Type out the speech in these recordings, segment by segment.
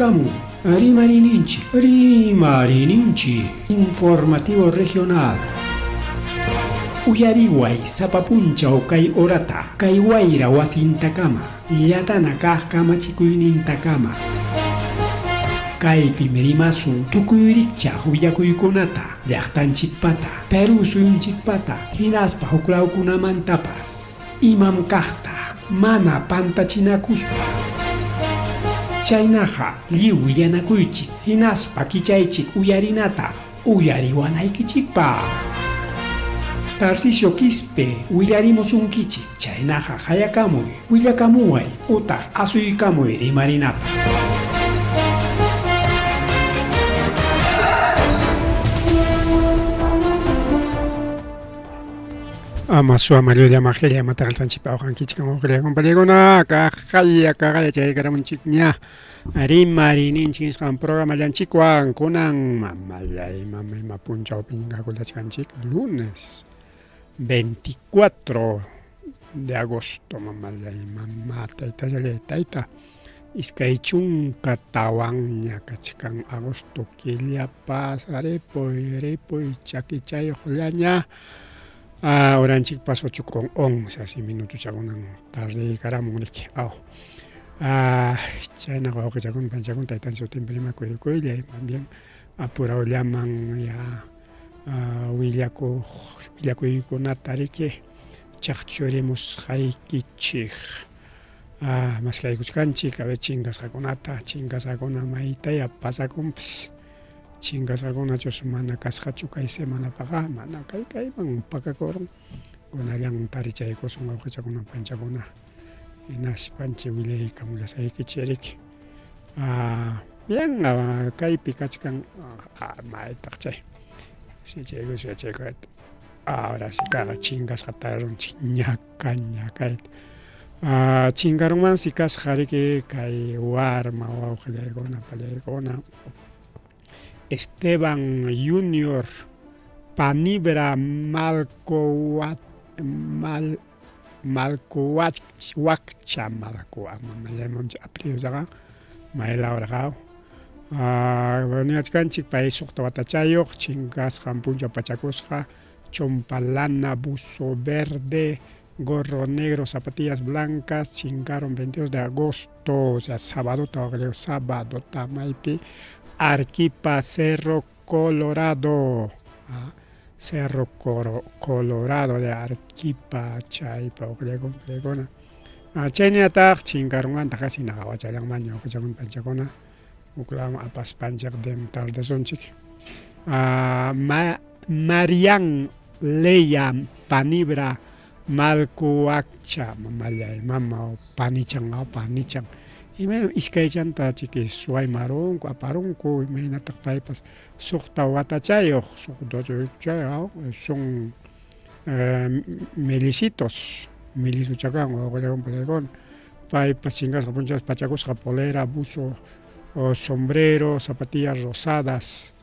Hayacamu, Rimarininchi, informativo regional. Uyariway, sapapunchaw kay orata, kay wayra wasintakama, yatana kama chikuynintakama. Kay pimerimasun tukuyricha huyakuykunata, llaqtanchikpata, Peru suyunchikpata, hinaspa huklawkunamantapas, imam kaqta, mana pantachinakuspa. Chaynaqa lliw yanakuychik, hinaspa kichaychik uyarinata, uyariwanaykichikpa. Tarcisio Quispe, willarimusunkichik, chaynaqa hayakamuy, willakamuway, utaq asuykamuy rimarinapa. Amasua Maluya Magelia Mataltanchipa Hankichika Moglia Compalegona, Cajaya Cagaya Caramunchiknia, Rimarininchis con programa Lanchiquan, Conan, Mamalay, Mama Puncha Opinga Culachanchik, lunes 24 de agosto, Mamalay, Mamá Taita, Iskaichun Catawanya, Cachican, Agosto, Kilia Paz, Repo, Chakichay, Juliana. Oranchik paso chukong ong sa 6 minutos chagunang tarde karamunik. China ko chagun panchagun taitan so temprima ko le también apurao llaman ya Willako ikonatarike chachoremos haikichig. Más que kuchkanchik a ver chingas sakona maita ya pasa comps. Chingas agona semana cascachuca y semana paga, mana kai bang pakakorong. Gona yang tarichay ko sungaw ka kuna panchagona. Inas panche wile kamula sa ikicherik. Bien kai pikachkan maitakchay. Si chego. Ahora sí cada chingas hataron ñakay. Chingaron man si kas harike kai warma o palegona. Esteban Junior Panibra Malcoacha apellido Maela Orgao. Bueno, chicanchik país octavatachayo, chingas jampuncha pachacosja, chompalana, buzo verde, gorro negro, zapatillas blancas, chingaron 22 de agosto, o sea, sábado, Tamaipi. Arequipa, Cerro Colorado, Cerro Colorado de Arequipa, Chaipa, Plegona. Cheniatak, Chingarungan, Takasi, Nagawachalang Manyo, Kuchagun Panchagona, Uklam, Apas Panchak, Dem Tardazonchik. Marian Leia Panibra Malcoacha, Mama, Panichan. Imay iskaychanta chiki suay maronco aparonco imay natakpaypas suqta watachayoq suqdochayo son melisitos melisuchakan o paypas chingasqa punchas pachacusqa polera buzo sombrero zapatillas rosadas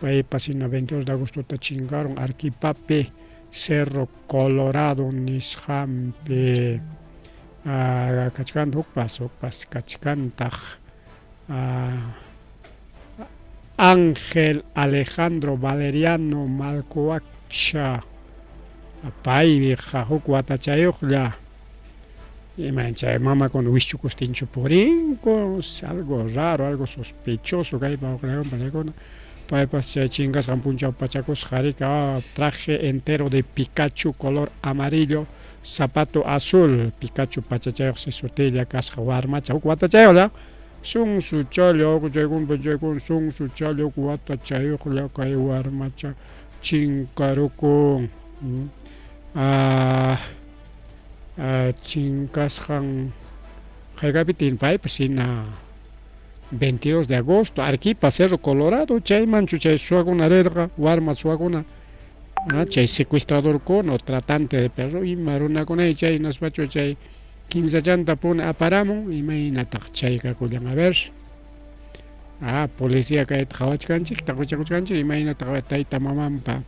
paypas 22 de agosto chingaron Arequipapi Cerro Colorado nisqampi Kachkan hukpas kachkantaj Ángel Alejandro Valeriano Malcoacha pay huk watachayuqlla imanchay mama con wischukustinchu purinko algo raro algo sospechoso kaypa uqlaykunpa paypas chay chingasqan punchaw pachacus jarika traje entero de Pikachu color amarillo zapato azul, Pikachu pachachayo se sotella casca warmacha, guatachayo, sun su chalio, sun su chalio, guatachayo, la cae warmacha, chincaruco, chincasjan, jaigapitin paipsina, 22 de agosto, Arequipa, Cerro Colorado, chayman, chuchay suaguna rerga, warma suaguna. Chay secuestrador con o tratante de perro y maruna con ella chay nos pacho chay 15 chanta pone aparamo y me inatak chay kakulan a ver policía kay tawachkanchik takuchkanchik y me inatak taita mamampa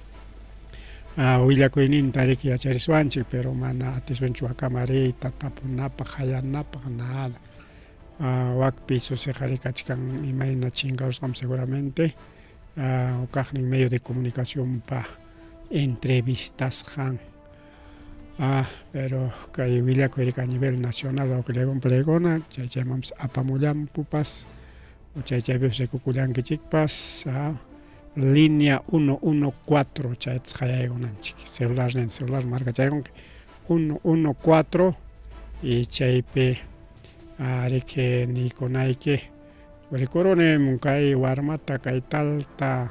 willakuinin tariki achariswanchik pero mana atiswanchu akamarita tapunapa hayanapa nada wakpi susejarikachkan imayna chingausqam seguramente ukaqnin medio de comunicación pa entrevistasqan pero kay willakuyqa a nivel nacional wawqillaywan palaykuna chaychaymanpas apamullanpupas chaychaypipas rikukullankichikpas línea 114 chaytas qayaykunanchik celular markachaykunki 114 y chaypi riki nikunayki rikuruni kay warmata kay talta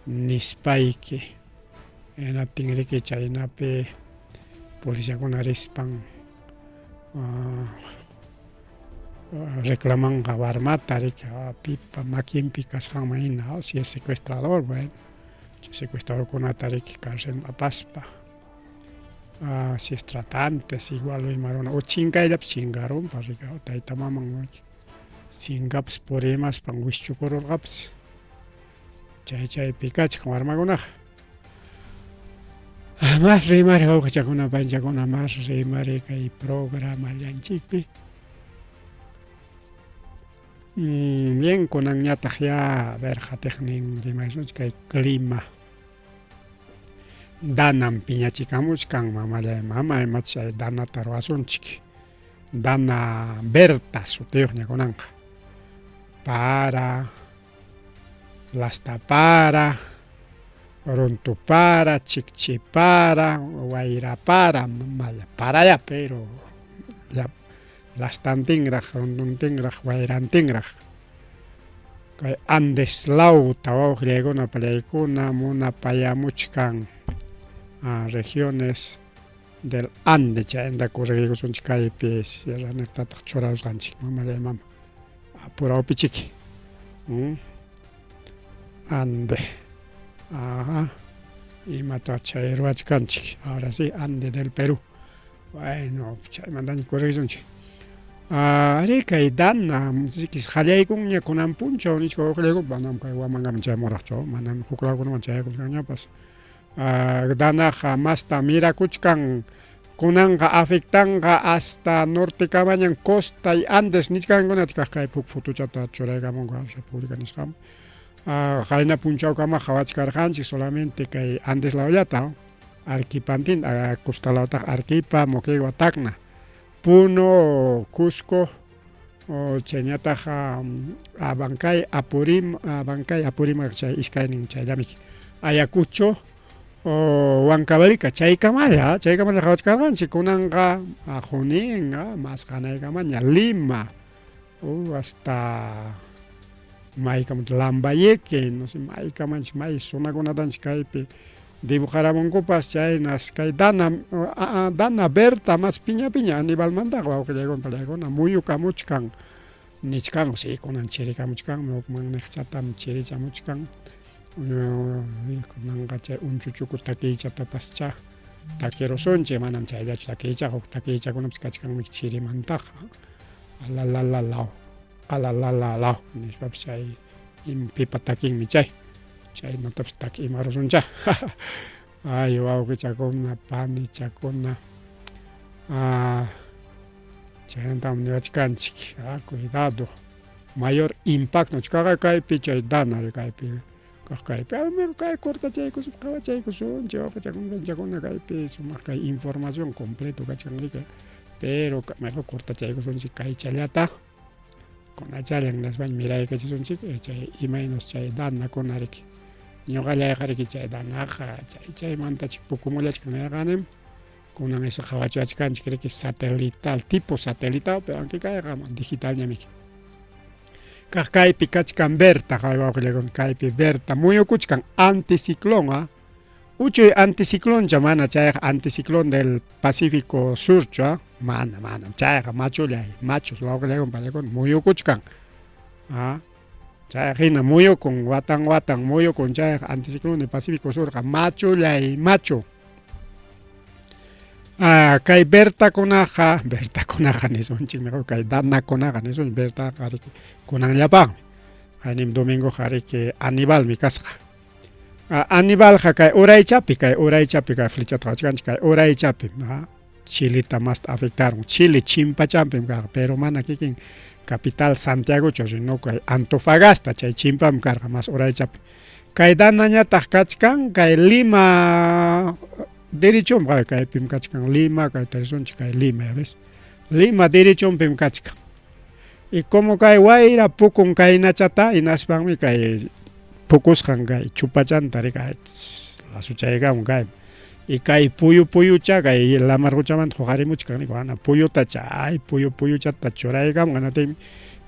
nispayki hinaptin riki chaynapi policíakuna rispan reclamanqa warmata riki pipa makinpi kasqanman hina si es secuestrador bueno secuestradorkunata riki cárcel apaspa si es tratantes igual imaruna o chinkayllapas chinkarunpas riki tayta maman singapas purimaspan wishchukururqapas chaypi kachkan warmakunaqa mas rimari wawqichakuna panchakuna mas rimari kay programallanchikpi bien kunanñataq ya verqatiqnin rimaysunchik kay clima danan piñachikamuchkan mamallay mama imatas chay danata ruwasunchik dana berta sutiyuqña kunanqa para lasta para runtu para chikchi para wayra para malla paraya pero ya lastantinraq runtuntinraq wayrantinraq kay Andes lauta wawqillaykuna palaykuna munapayamuchkan regiones del Ande chayanta riqsikunchik kaypi Sierra Negrtataq churarusqanchik mamallay mama purawpichiki Ande imata chay ruwachkanchik ahora sí Ande del Perú bueno chaymantaña riqsikunchik ari kay dana qallaykunña kunan punchaw nichka wawqillayku manam kay wamankaman chaymuraqchu manam huk lawkunaman chayaykusqañapas danaqa masta mirakuchkan kunanqa afectanqa hasta nortekamañan costa y Andes nichkankunata kay huk fotochata churaykamunqa República nisqaman qayna punchawkamaqa wachkarqanchik solamente kay Andes lawllata Arquipantin costa lawtaq Arequipa Moquegua Tacna Puno Cusco chayñataq Abancay Apurímac chay iskaynin chayllamek Ayacucho Huancavelica chaykamalla qhawachkarqanchik kunanqa Junín masqanaykamaña Lima hasta maykamanchik Lambayeque no sé maykamanchik may sunakunatanchik kaypi dibujaramunkupas chaynas kay dana berta mas piña animalmantaqa wawqillaykuna palaykuna muyukamuchkan nichkan sí kunan chirikamuchkanmi hukman niqchatam chirichamuchkan kunanqa chay unchuchuku takiychatapas takirusunchik manam chayllachu takiycha huk takiychakunapas kachkanmi chirimantaqa alalalaw nispapas chay pipa takinmi chaynatapas takimarusuncha ay wawqichakuna panichakuna chayntam niwachkanchik cuidado mayor impacto chayqa kaypi chay danari kaypi kay cortachaykusun qhawachaykusunchik wawqichakunachakuna kaypi sumaq kay información completo kachkanrika pero mejor cortachaykusunchik kay chayllata kunachallan naspaña miraykachisунchik chay imaynas chay danakunariki ñuqallayqa riki chay danaqa chaymantachik pukumullachkanayaqanim kunan eso qhawachwachkanchik riki satelital tipo satelital pero aunque kayqa digitalñamiki kaq kaypi kachkan berta wawqillaykuna kaypi berta muyukuchkan anticiclón uchuy anticiclóncha mana chayqa anticiclón del Pacífico Surchu mana chayqa machos wawqillaykuna palaykuna muyukuchkan chayqa hina muyukun watan muyukun chayqa anticiclón del Pacífico Surqa macho kay bertakunaqa nisunchik mejor kay danakunaqa nisunchik bertaqa riki kunanllapan haynim domingoqa riki Anibalmi kasqa Anibalqa kay uraychapi kay flechata qhawachkanchik kay uraychapi Chileta masta afectaron Chile chimpachanpim kaqa pero mana kikin capital Santiagocho, sino que Antofagasta, chay chimpam karqa mas uraychapi. Kay danañataq kachkan, kay Lima, derechon kay pim kachkan Lima, kay tersonchi kay Lima, ya ves. Lima derechon pim kachkan. Y como kay wayra pukun kay nachata, inaspanmi kay pukusqan kay chupachantari kay lasuchaykamun kay. Y kay puyu-puyucha kay lamarquchamanta huqarimuchkan niku ana puyuta chay puyu-puyuchata churaykamun anatimi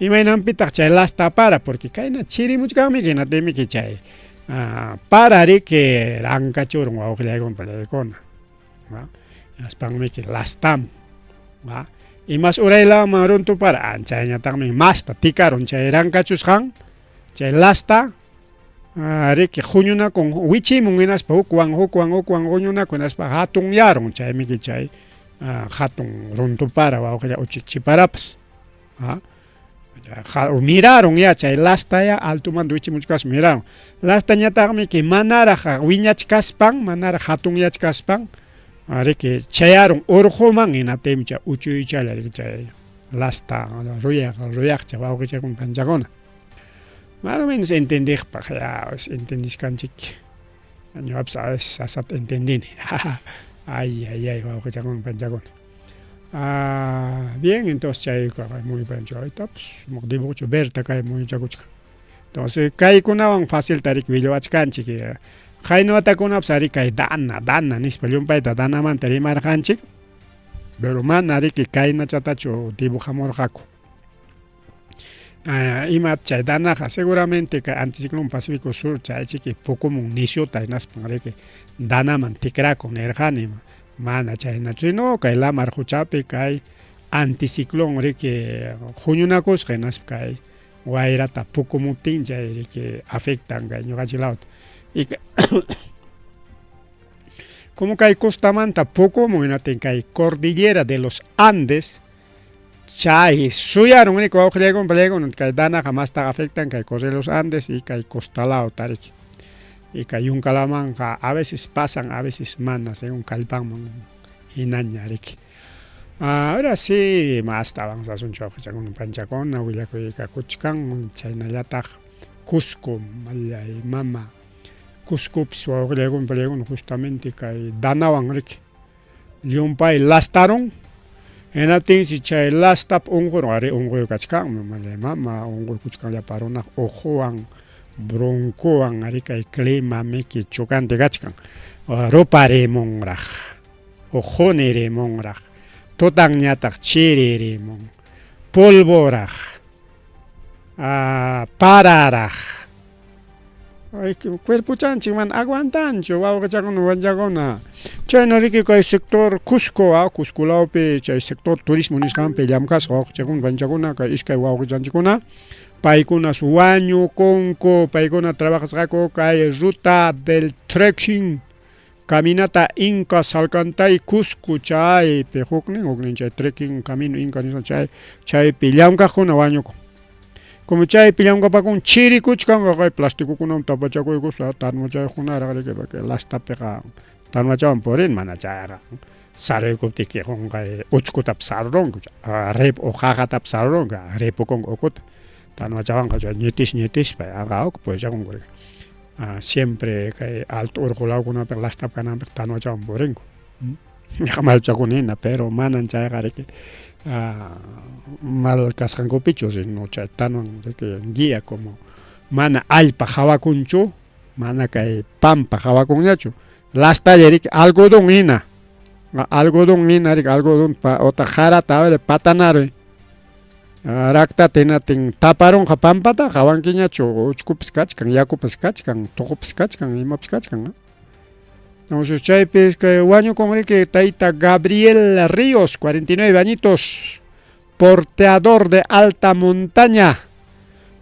imaynampitaq chay lasta para porque kayna chirimuchkanmi hinatimi ki chay parari que rankachurun wawqillaykunpa leykuna aspanmi ki lastam y mas uraylaman runtu para chayñataqmi masta tikarun chay rankachusqan chay lasta riki huñunakun wichimun hinaspa hukwan huñunakun hinaspa hatunyaron chaymi ki chay hatun runtupara wawqilla uchikchiparapas miraron ya chay lasta ya altumanta wichimuchkas miraron lastañataqmi ki manaraq wiñachkaspan manaraq hatunyachkaspan riki chayaron urquman hinaptimi chay uchuychalla riki chay lasta ruyaqcha wawqichakun panchakuna. Más o menos entendijpaq ya entendiskanchik ñuqapas a veces asata entendini ay wawqichakuna panchakuna. Bien, entonces chay muy pancho ahorita pues dibujo berta kay muy chakuchka. Entonces kaykunawan fácil tarik willawachkanchik qaynawatakunapas ari kay dana nispa llumpayta danamanta rimarqanchik pero mana riki kaynachatachu dibujamurqaku. Ima chay danaqa seguramente kay anticiclón Pacífico Sur chaychiki pukumun nishuta hinaspan riki danaman tikrakun nirqani mana chaynachu sino kay lamar huchapi kay anticiclón riki huñunakusqa hinaspa kay wayrata pukumuptin chay riki afectan kay ñuqanchiklawta y como kay costamanta pukumun hinatin kay cordillera de los Andes chay suyaron ni wawqillaykunpa kay danaqa masta afectan kay cordillera de los Andes y kay costalao tariki y kay yunkalamanqa a veces pasan a veces mana según kallpanman hinaña riki. Ahora sí masta avanzasunchu wawqichakuna panchakuna willakuykakuchkan chaynallataq Cusco mallay mama Cuscopis wawqillaykunpa justamente kay danawan riki llumpay lastaron hinaptinsi chay lastap unqur ari unquyu kachkanmi mallay mama unqurkuchkanllapa runaq uquwan broncowan ari kay clima miki chukante kachkan ruparimunraq uqunirimunraq tutanñataq chiririmun polvoraq pararaq cuerpuchanchik mana aguantanchu wawqichakuna wanchakuna chayna riki kay sector Cusco Cuscolawpi chay sector turismo nisqanpi llamkasqa wawqichakuna wanchakuna kay iskay wawqichanchikkuna paykunas wañukunku paykuna trabajasqaku kay ruta del trekking caminata Inca Salcantay Cusco chaypi huknin chay trekking camino Inca nisqa chaypi llamkaqkuna wañukun como chaypi llamkapakun chirikuchkanqa kay plastikukunaman tapachakuykusqa tarmuchaykunaraq riki lastapiqa tarmachawan purin mana chayqa saruykuptikiqa kay uchkutapas sarurunku qaqatapas sarurunku ripukunku ukuta tarmachawanqa chay ñitishpa aqawqa pullakunku riki siempre kay alto urqulawkunapi lastap kananpi tarmachawan purinku ñaqa malchakuna hina pero manan chayqa riki mal kasqankupichu sino chay tanuan riki guía como mana allpa hawakunchu mana kay pampa hawakunñachu lastalla riki algodón hina riki algodón ota jarata patanaruy raktata hinatin taparunqa pampata hawankiñachu uchkupis kachkan yakupas kachkan tuqupis kachkan imapis kachkan entonces chaypis kay wañukun riki tayta Gabriel Ríos 49 añitos porteador de alta montaña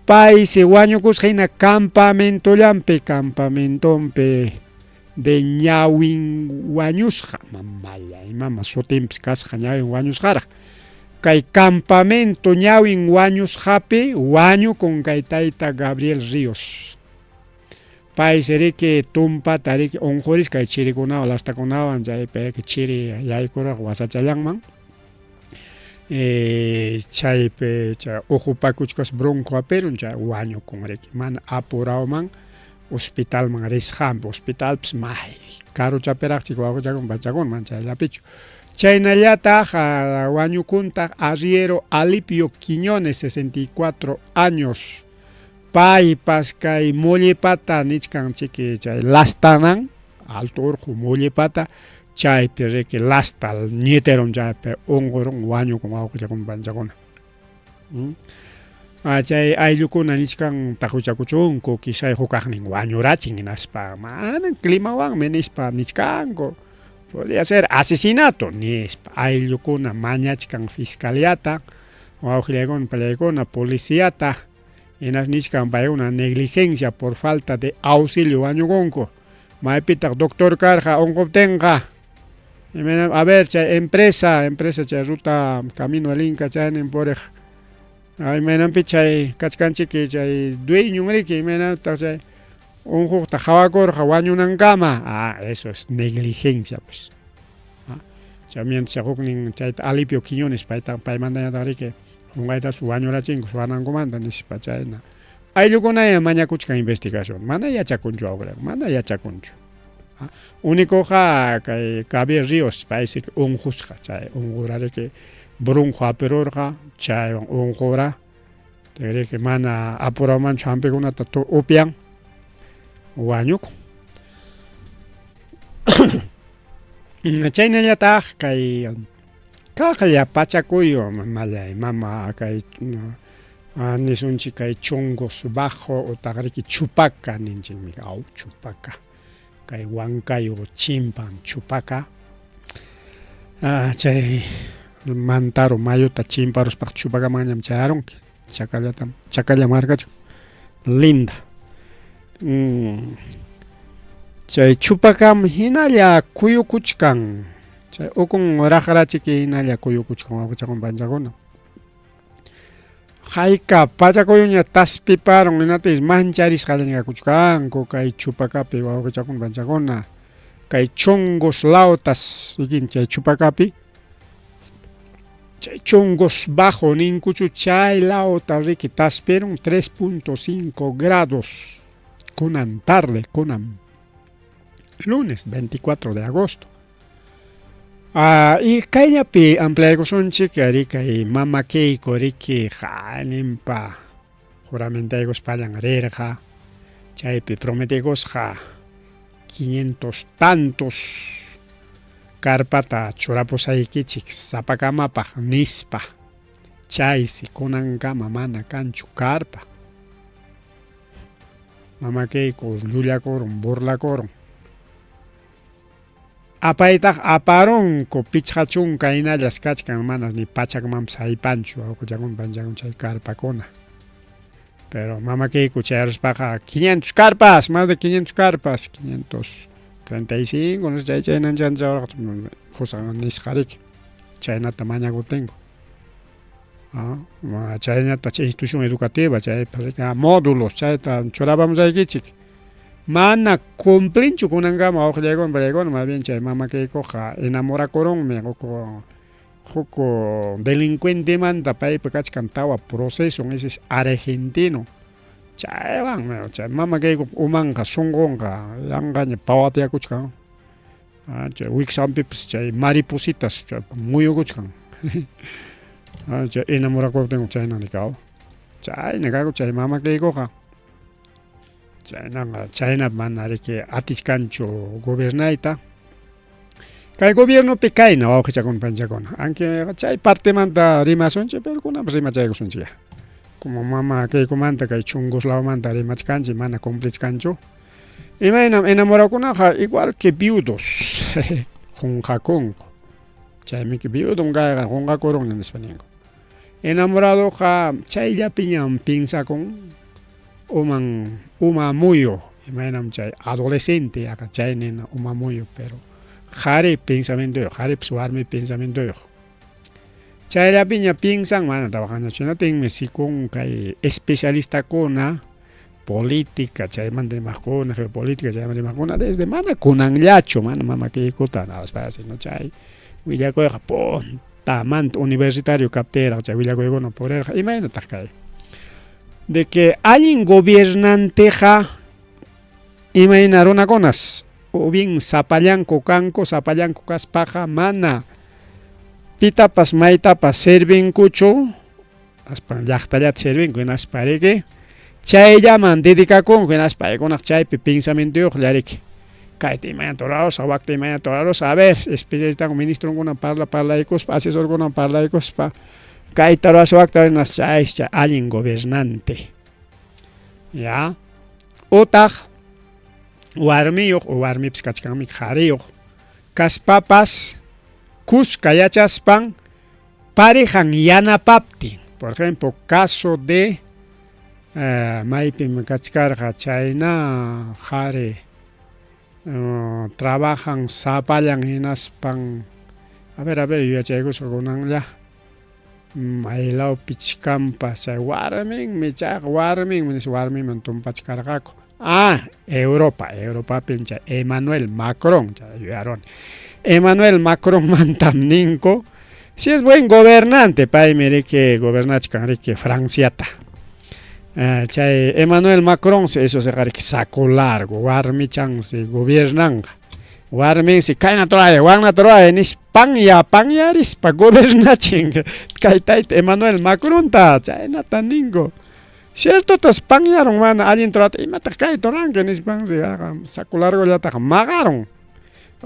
paysi wañukusqa hina campamentompi de ñawin wañusqa mamallay mama sutinpis kasqa ñawin wañusqaraq kay campamento ñawin wañusqapi wañukun kay tayta Gabriel Ríos paysi riki tumpata riki unquris kay chirikunawan lastakunawan chaypi riki chiri yaykuraq wasachallanman chaypi chay ujupakuchkas bronco aperun chay wañukunriki mana apurawman hospitalman risqanpi hospitalpis may caro chaperaqchik wawqichakun pachakunman chayllapichu chaynallataq wañukuntaq arriero Alipio Quiñones 64 años paypas kay Mollipata nichkanchiki chay lastanan alto urqu Mollipata chaypi riki lastal ñeteron chaypi unqurun wañukun wawqichakun panchakuna chay ayllukuna nichkan taquchakuchunku kishay hukaqnin wañurachin hinaspa mana climawanmi nispa nichkanku podría ser asesinato nispa ayllukuna mañachkan fiscaliata wawqillaykuna pallaykuna policíata hinas nichkan paykuna negligencia por falta de auxilio wañukunku maypitaq doctor karqa unquptinqa a ver chay empresa chay ruta camino al Inca chaynin puriq imaynapi chay kachkanchiki chay dueñonriki imaynataq chay unquqta hawakurqa wañunankama eso es negligencia pues chay mientras huknin chayta Alipio Quiñones paymantañataq riki unqaytas wañurachinku suwanankumanta nispa chayna ayllukuna mañakuchkan investigación mana yachakunchu awqriqa mana yachakunchu únicoqa kay Gabriel Ríos parece que unqusqa chay unqurariki bronco aperurqa chaywan unqura riki mana apurawmanchu hampikunata upian wañukun chaynallataq kay kaqlla pachakuyu mallay mama kay nisunchik kay chongos bajo utaq riki chupaca ninchikmi chupaca kay Huancayo chimpan chupaca chay mantaro mayuta chimparuspaq chupacamañam chayaronki chakalla marcachu linda chay chupacam hinalla kuyukuchkan chay ukun raqrachiki hinalla kuyukuchkan wawqichakun panchakuna hayka pachakuyuña taspiparon hinatish mancharisqallaña kuchkanku kay chupacapi wawqichakun panchakuna kay chongos lautas ikin chay chupacapi chay chongos bajo ninkuchu chay lauta riki taspiron 3.5 grados kunan tarde kunan lunes 24 de agosto y kayllapi ampliaykusunchik kay mama Keiko riki nimpa juramentaykuspallan rirqa chaypi prometigusqa 500 tantos karpata churapusaykichik sapakamapaq nispa chaysi kunankama mana kanchu karpa mama Keiko llullakurun burlakurun apaytaq aparunku pichqa chunka hinallas kachkan manas ni pachakmanpas haypanchu wawqichakun panchakun chay karpakuna pero mama Keiko chayaruspaqa 500 karpas más de 500 karpas 535 no sé chaynan chanchawraq fusan nisqariki chaynata mañakutingu chaynata chay institución educativa chay módulos chayta churapamusaykichik mana cumplinchu kunankama wawqillaykuna pallaykuna más bien chay mama Keikoqa enamorakurunmi huku delincuentemanta paypi kachkan tawa proceso ese es argentino chaywan chay mama Keiko umanqa sunqunqa yanqaña pawatiyakuchkan chay wiksanpipas chay maripositas muyukuchkan chay enamorakurtingu chaynani kawan chayna kaku chay mama Keikoqa chayna mana riki atishkanchu gobernayta kay gobiernopi kayna wawqichakun panchakuna aunque chay partemanta rimasunchik pero kunapas rimachaykusunchik como mama Keikomanta kay chunguslawmanta rimachkanchik mana cumplishkanchu imaynam enamorakunaqa igual que viudos qunqakunku chaymiki viudun kayqa qunqakurunña nispa ninku enamoradoqa chayllapiñam pinsakun uma muyo imaynam chay adolescente aka chaynina uma muyo pero qhari pensamientoyuq qharipas warmi pensamientoyuq chayllapiña pinsan mana trabajanachunatinmi sikun kay especialistakuna política chaymanta rimaqkuna geopolítica chaymanta rimaqkuna desde mana kunanllachu mana mama Keikuta nada más para sino chay willakuyqa tamant universitario captera chay willakuykuna purerqa imaynataq kay de que allin gobernanteqa imayna runakunas o bien sapallanku kanku sapallanku kaspaqa mana pitapas maytapas servinkuchu aspan llaqtallata servinkun hinaspariki chayllaman dedicakunku hinaspa paykunaq chaypi pensamientoyuq llariki kayta imaynata rurarusqa wakta imaynata rurarusqa a ver especialista ministronkuna parlaykuspa asesorkuna parlaykuspa kayta rurasqa wakta rinas chay allin gobernante ya utaq warmiyuq o warmipas kachkanmi qariyuq kaspapas kuska yachaspan parejan yanapaptin por ejemplo caso de maypim kachkarqa chayna qari trabajan sapallan hinaspan a ver yuyachaykusqa kunanlla maylawpi kanpas chay warminmi chayqa warminman tumpachkarqaku Europapi chay Emmanuel Macron chay yuyaruni Emmanuel Macron mantam ninku si es buen gobernante paymi riki gobernachkan riki Franciata chay Emmanuel Macron eso se riki saco largo warmichan si gobiernanqa warmin si kayna toraya nish panyarispa gobernachin kay tayta Emmanuel Macron ta chaynata ninku cierto tas panyaron mana allin torata imataq kay toranki nishpan si saco largo llataqa maqaron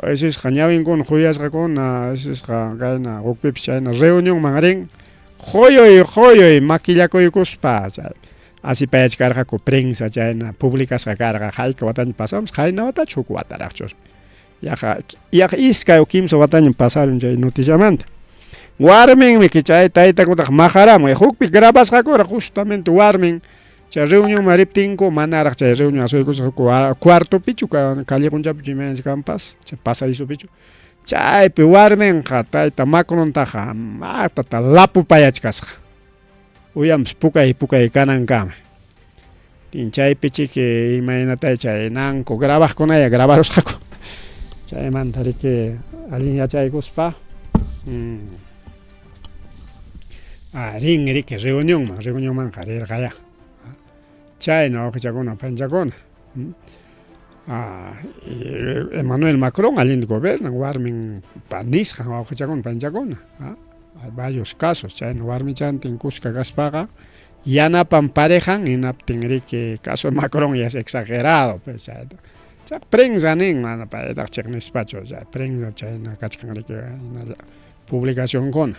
eso es ñawinkuna huyasqakuna eso es kayna ukpipi chayna reunionman rin joyoy maquillakuykuspa chay asipayachkarqaku prensa chayna publicasqa karqa hayka wataña pasamos hayna watachu huk wataraqchu yaqa iskay o kimsa wataña pasaron chay noticiamanta warminmi que chay taytakunataqa maqaramun hukpi grabasqakura justamente warmin chay reunionman riptinku manaraq chay reunion asuykusqa cuartopichu callekunchapichu imaynachik kanpas chay pasadisupichu chaypi warminqa tayta Macrontaqa matata lapupayachkasqa uyamus pukay kanankama chaypi chiki imaynatay chay nanku grabaqkunaya grabarusqaku chaymanta riki allin yachaykuspa rin riki reunionmanqa rirqaya chayna wawqichakuna panchakuna Emmanuel Macron allin gobiernan warmin nisqan wawqichakuna panchakuna hay varios casos chayna warmichantin kuska kaspaqa yanapan parejan hinaptin riki caso de Macron ya es exagerado pues chayta chay prensa nin mana paytaq chiqnispachu chay prensa chayna kachkan riki publicacionkuna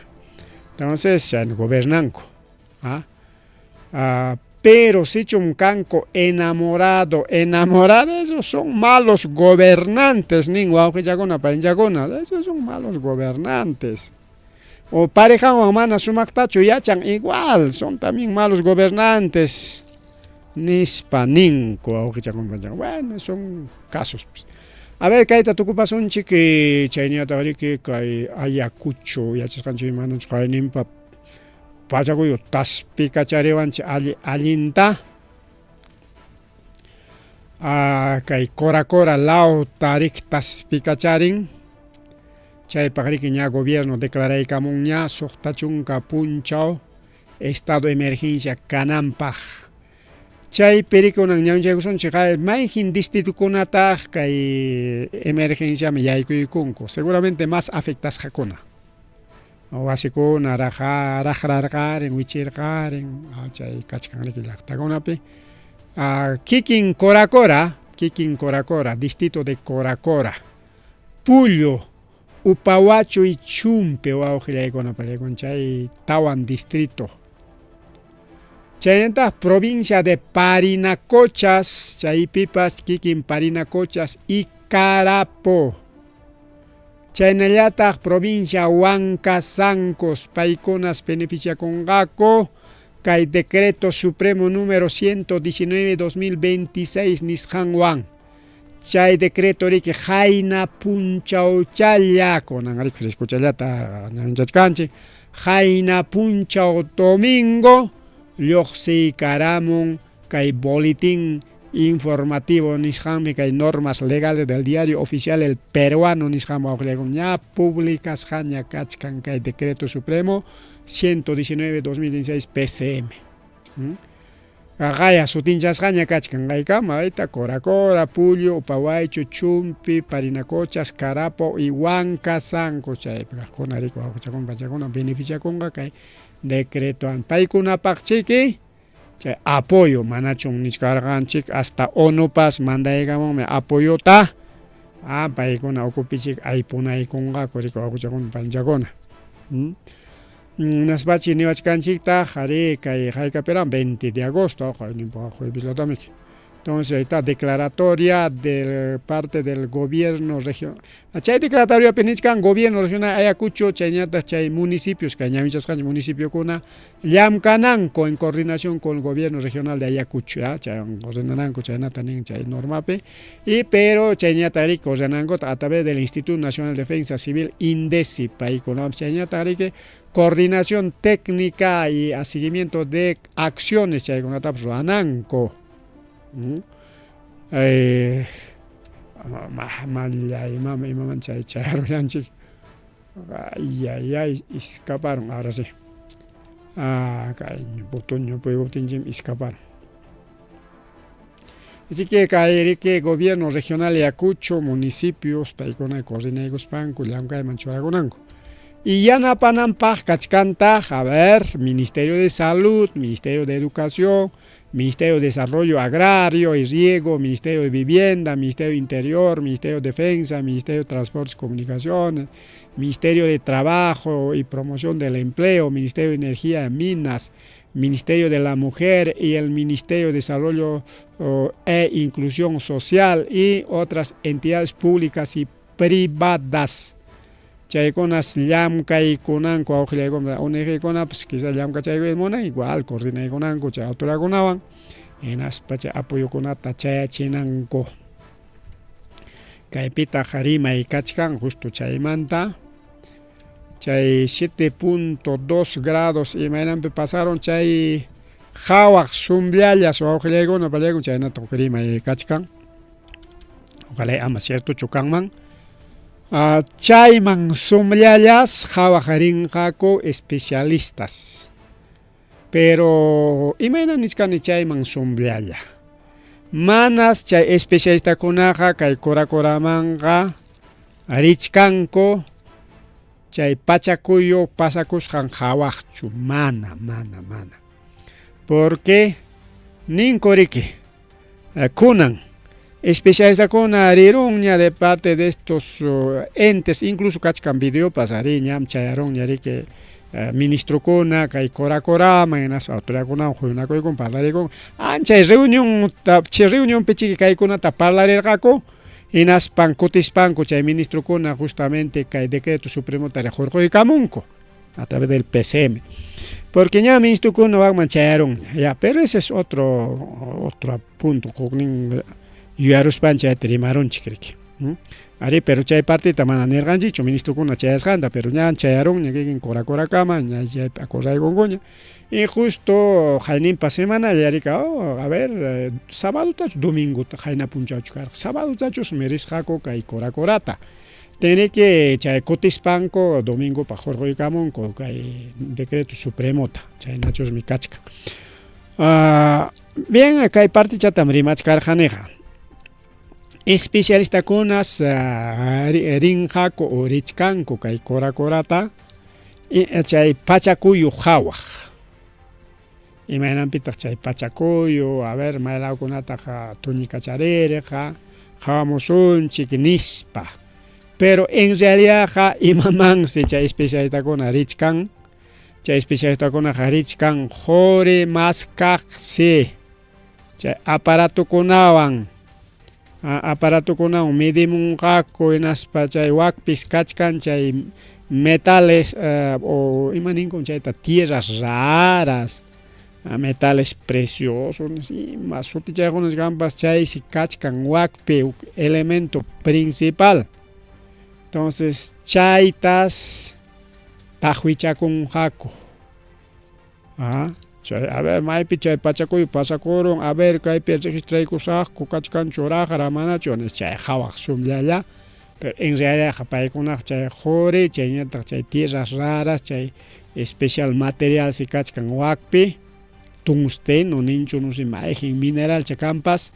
entonces chayna gobernanku pero sichum kanku enamorado esos son malos gobernantes nin wawqichakuna panchakuna esos son malos gobernantes o parejawan mana sumaqtachu yachan igual son también malos gobernantes nispa ninku wawqichakuna panchakuna bueno son casos pues. A ver kayta tukupasunchik chayniyata riki kay Ayacucho yachasqanchik imanachik qayninpa pachakuyu taspikachariwanchik allinta kay Coracora lauta riki taspikacharin chaypaq riki ña gobierno declaraykamun ña suqtachunka punchaw estado de emergencia kananpaq chaypi riki kunan ñawinchaykusunchik mayjin distritukunataq kay emergenciaman yaykuykunku seguramente más afectasqakuna wasikuna raqrarqarin wichirqarin chay kachkan riki llaqtakunapi kikin Coracora distrito de Coracora Pullo Upawachu y Chumpe wawqillaykuna pallaykun chay tawan distrito chaynata provincia de Parinacochas chaypipas kikin Parinacochas y Carapo chaynallataq provincia Huancasancos paykunas beneficiakunqaku kay decreto supremo número 119/2026 nisqanwan chay decreto riki hayna punchawchalla kunan riki escuchallata ñawinchachkanchik hayna punchaw domingo lluqsiykaramun kay boletín informativo nishami que hay normas legales del diario oficial el peruano nishami ya publicas haña kachkan que hay decreto supremo 119/2016 PCM. Gaya sutinchas haña kachkan gaykama aita Coracora, Pullo, Upawaicho, Chumpi, Parinacochas, Carapo y Huancasanco chay conarico chakon pachakuna beneficia conga kay decreto an paykuna paqchiki chay apoyo manachon niskarganchik hasta ONUPAS mandaygamon apoyo ta paykuna okupichik aypunaykunqa kuriko akuchakun panchakuna. Naspachi niwachkanchikta jari kay haykapiran 20 de agosto jueves. Entonces ahí está declaratoria de parte del gobierno regional. Chay declaratoria penichkan gobierno regional Ayacucho chayñata chay municipios cañamichas municipio kuna llamkananko en coordinación con el gobierno regional de Ayacucho, chay ordenananko chaynata nin chay normape y pero chayñata ri ordenanko a través del Instituto Nacional de Defensa Civil INDECI paykuna chayñata ri coordinación técnica y a seguimiento de acciones chaykunata ananko. Imaman chay chayaruyanchik ay escaparon ahora sí kay botoño pueblotinchim escaparon. Así que gobierno regional de Ayacucho, municipios paykuna coordinayguspanku llamkay manchuragunanku y yanapananpaq kachkanta a ver Ministerio de Salud, Ministerio de Educación, Ministerio de Desarrollo Agrario y Riego, Ministerio de Vivienda, Ministerio de Interior, Ministerio de Defensa, Ministerio de Transportes y Comunicaciones, Ministerio de Trabajo y Promoción del Empleo, Ministerio de Energía y Minas, Ministerio de la Mujer y el Ministerio de Desarrollo e Inclusión Social y otras entidades públicas y privadas. Chaykunas llamkaykunanku awqillaykunata unaykuykuna pues quizás llamkachaykuymuna igual coordinaykunanku chay autoridadkunawan hinaspa chay apoyokunata chayachinanku. Kaypita harimay kachkan justo chaymanta chay 7.2 grados imaynanpi pasaron chay hawaq sumllallas awqillaykuna pallaykun chaynata harimay kachkan. Ojalá ama cierto chukanman. Chayman sumllallas hawajarinqaku especialistas pero imayna nichkani chayman sumllalla manas chay especialistakunaqa kay Coracoramanqa richkanku chay pachakuyo pasakusqan hawaqchu mana porque ninkuriki kunan especialistakuna rirunña de parte de estos entes, incluso kachkan video pasariñam chayarunña riki ministrokuna kay Coracorama enas autoridadkunawan huynakuykun parlarikun chay reunión pichiki kaykunata parlarirqaku hinaspan kutispanku chay ministrokuna justamente kay decreto supremota hurquykamunku a través del PCM porque ña ministrokuna waqman chayarunña ya pero ese es otro punto yuyaruspancha rimarunchik ari pero chay partita mana nirqanchikchu ministrokuna chayasqanta pero ña chayarunña kikin Coracorakama ña acorraykunkuña y justo hayninpa semana yarika a ver sabadutachu domingota hayna punchachu karqa sabadutachusmi risqaku kay Coracorata tiene que chay kutispanku domingopa hurquykamunku kay decreto supremota chaynachusmi kachka bien kay partichatam rimachkarqaniqa especialistakunas rinqaku o richkanku kay Coracorata chay pachakuyu hawaq imaynanpitaq chay pachakuyu a ver maylawkunataqa tuñikachaririqa hawamusunchik nispa pero en realidad imamansi chay especialistakuna richkan chay especialistakunaqa richkan qhuri maskaqsi chay aparatukunawan midimunqaku hinaspa chay wakpis kachkan chay metales o imaninkum chayta tierras raras metales preciosos más sutichaykunas kanpas chaysi kachkan wakpi elemento principal entonces chaytas tahuichakunqaku A ver, maypi chay pachakuy pasakurun, a ver, kaypi registraykusaqku kachkanchuraq ramanachu, chay hawaq sumllalla, pero en realidad paykunaq chay quri, chayñataq chay tierras raras, chay especial material si kachkan wakpi, tungsteno ninchu no sé, mayjin mineral chakampas,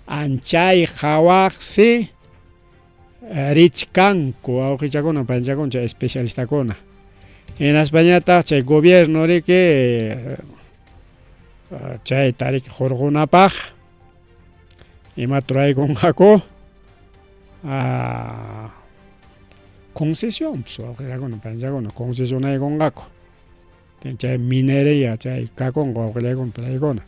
anchay hawaqsi richkanku awqichakuna panchakuna chay especialistakuna. En Españataq chay gobierno riki chay tarik hurqunapaq ima turaykunqaku concesión awqillakuna panchakuna concesionaykunqaku chay minería chay kakunqa awqillaykuna turaykuna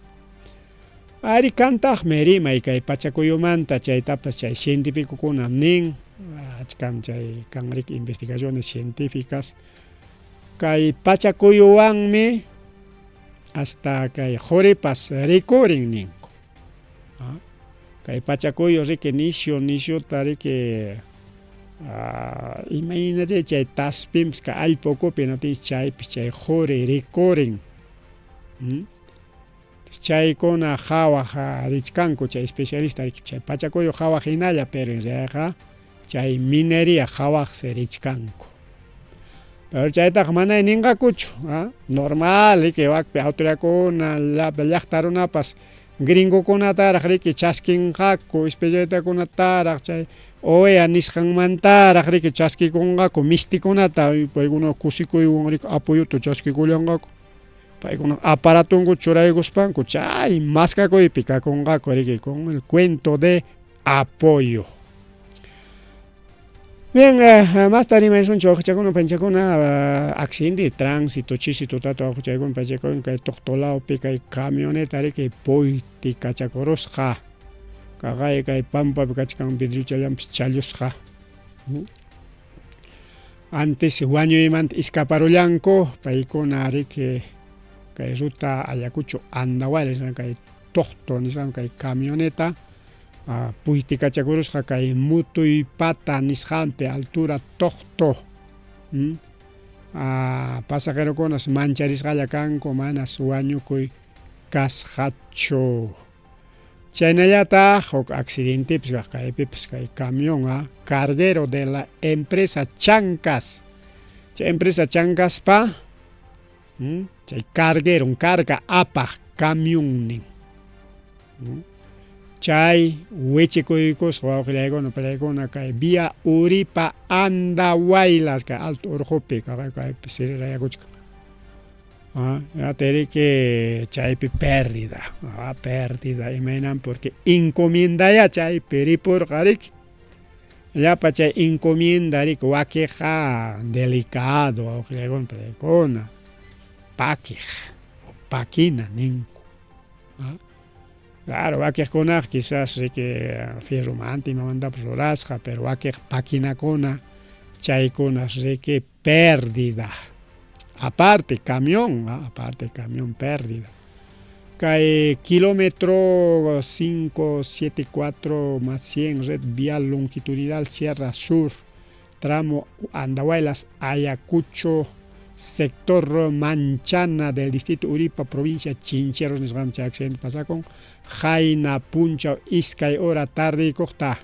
ari kantaqmi rimay kay pachakuyumanta chaytapas chay científicokuna nin achkam chay kanrik investigaciones científicas kay pachakuyuwanmi hasta kay quripas rikurin ninku kay pachakuyu riki nishuta riki imagínate chay taspimps ka allpa ukupi notish chaypis chay quri rikurin chaykuna hawaq richkanku chay especialista riki chay pachakuyu hawaq hinalla pero en realidad chay minería hawaqsi richkanku pero chaytaq mana ninqakuchu normal riki wakpi autoridadkuna llaqta runapas gringokunataraq riki chaskinqaku especialitakunataraq chay OEA nisqanmantaraq riki chaskikunqaku mistikunata paykuna kusikuywan riki apoyuta chaskikullanqaku paykuna aparatunku churaykuspanku chay maskakuypi kakunqaku riki con el cuento de apoyo. Bien, más tarde me son chokchakuna panchakuna accidente de tránsito chisitutata chakun panchakun kay toqtolawpi kay camioneta riki puyti kachakurusqa kaqay kay pampapi kachkan vidriuchallampis challusqa antes wañuymanta escaparullanku paykuna riki kay ruta Ayacucho Andahuayla nisqan kay toqto nisqan kay camioneta puyti kachakurusqa kay mutuy pata nisqanpi altura toqto pasajerokunas mancharisqalla kanku manas wañukuy kasqachu chaynallataq huk accidentepis kaq kaypipis kay camión carguero de la empresa Chancas chay empresa Chancaspa chay carguero carga apaq camión nin chay wichikuykusqa wawqillaykuna palaykuna kay vía Uripa Andahuaylas kay Alto Urqupi kaypi sirirayakuchka teriki chaypi pérdida imaynan porque encomiendaya chaypi ripurqa riki llapa chay encomienda riki wakiqa delicado wawqillaykuna palaykuna pakiq o pakina ninku claro, wakiqkunaq quizás riki firmanta imamantapas rurasqa pero wakiq pakinakuna chaykunas riki pérdida aparte camión pérdida kay kilómetro 574 más 100 red vial longitudinal Sierra Sur tramo Andahuaylas Ayacucho sector Manchana del distrito Uripa provincia Chincheros nisqanpi accidente pasakun Jaina puncha iskay hora tarde costa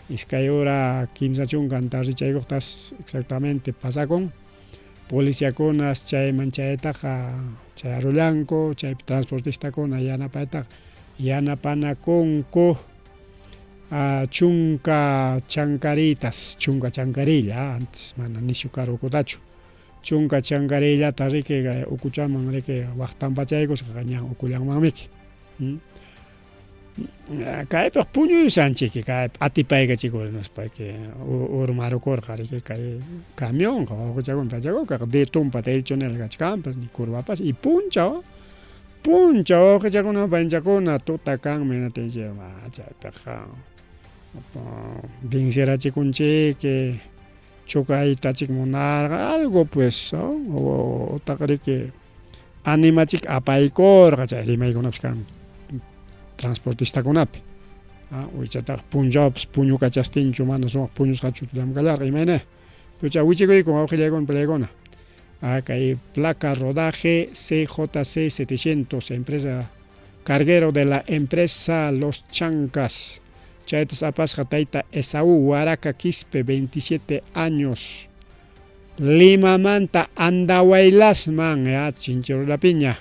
iskay hora 15 chunkan tarde chaykuktas exactamente pasakun policiakunas chay manchaytaqa chay arullanku chay transportistakuna yanapanakunku chunka chankarilla antes mana nishu karukutachu chunka chankarillata riki ukuchaman riki waqtanpachaykusqa ñan ukullanmanmiki kaypaq puñuysanchiki kay atipayqa chikurinaspa urmarukurqa riki kay camionqa wawqichakuna pachakuqa de tumpa tradicional kachkanpas ni curvapas y puncha wawqichakuna panchakuna tuta kanmi chaypiqa vincerachikunchiki chukaytachik munarqa algo pues utaqa riki animachik apaykurqa chay rimaykunapas kan transportistakunapi uychataqa punchawpas puñu kachastinchu mana sumaq puñusqachu llamkallarqa imayna pero chay wichikuykun wawqillaykuna palaykuna Acá hay placa rodaje CJC 700, empresa carguero de la empresa Los Chancas. Chaitas apasja taita Esaú Huaraca Quispe, 27 años. Lima Manta Andahuaylasman, ya Chinchero la Piña.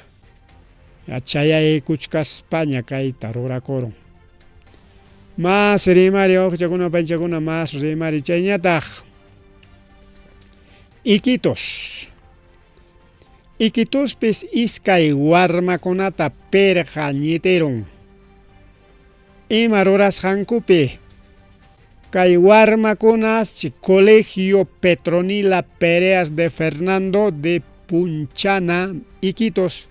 Ya Chaya Cuchcas España, Caita, Rora Coro. Más rimari, ochakuna panchakuna, más rimari chañataj. Iquitos. Iquitos pes iskay warmakunata perja ñeteron. Imaroras hankupe. Kay warmakunas Colegio Petronila Pereas de Fernando de Punchana, Iquitos.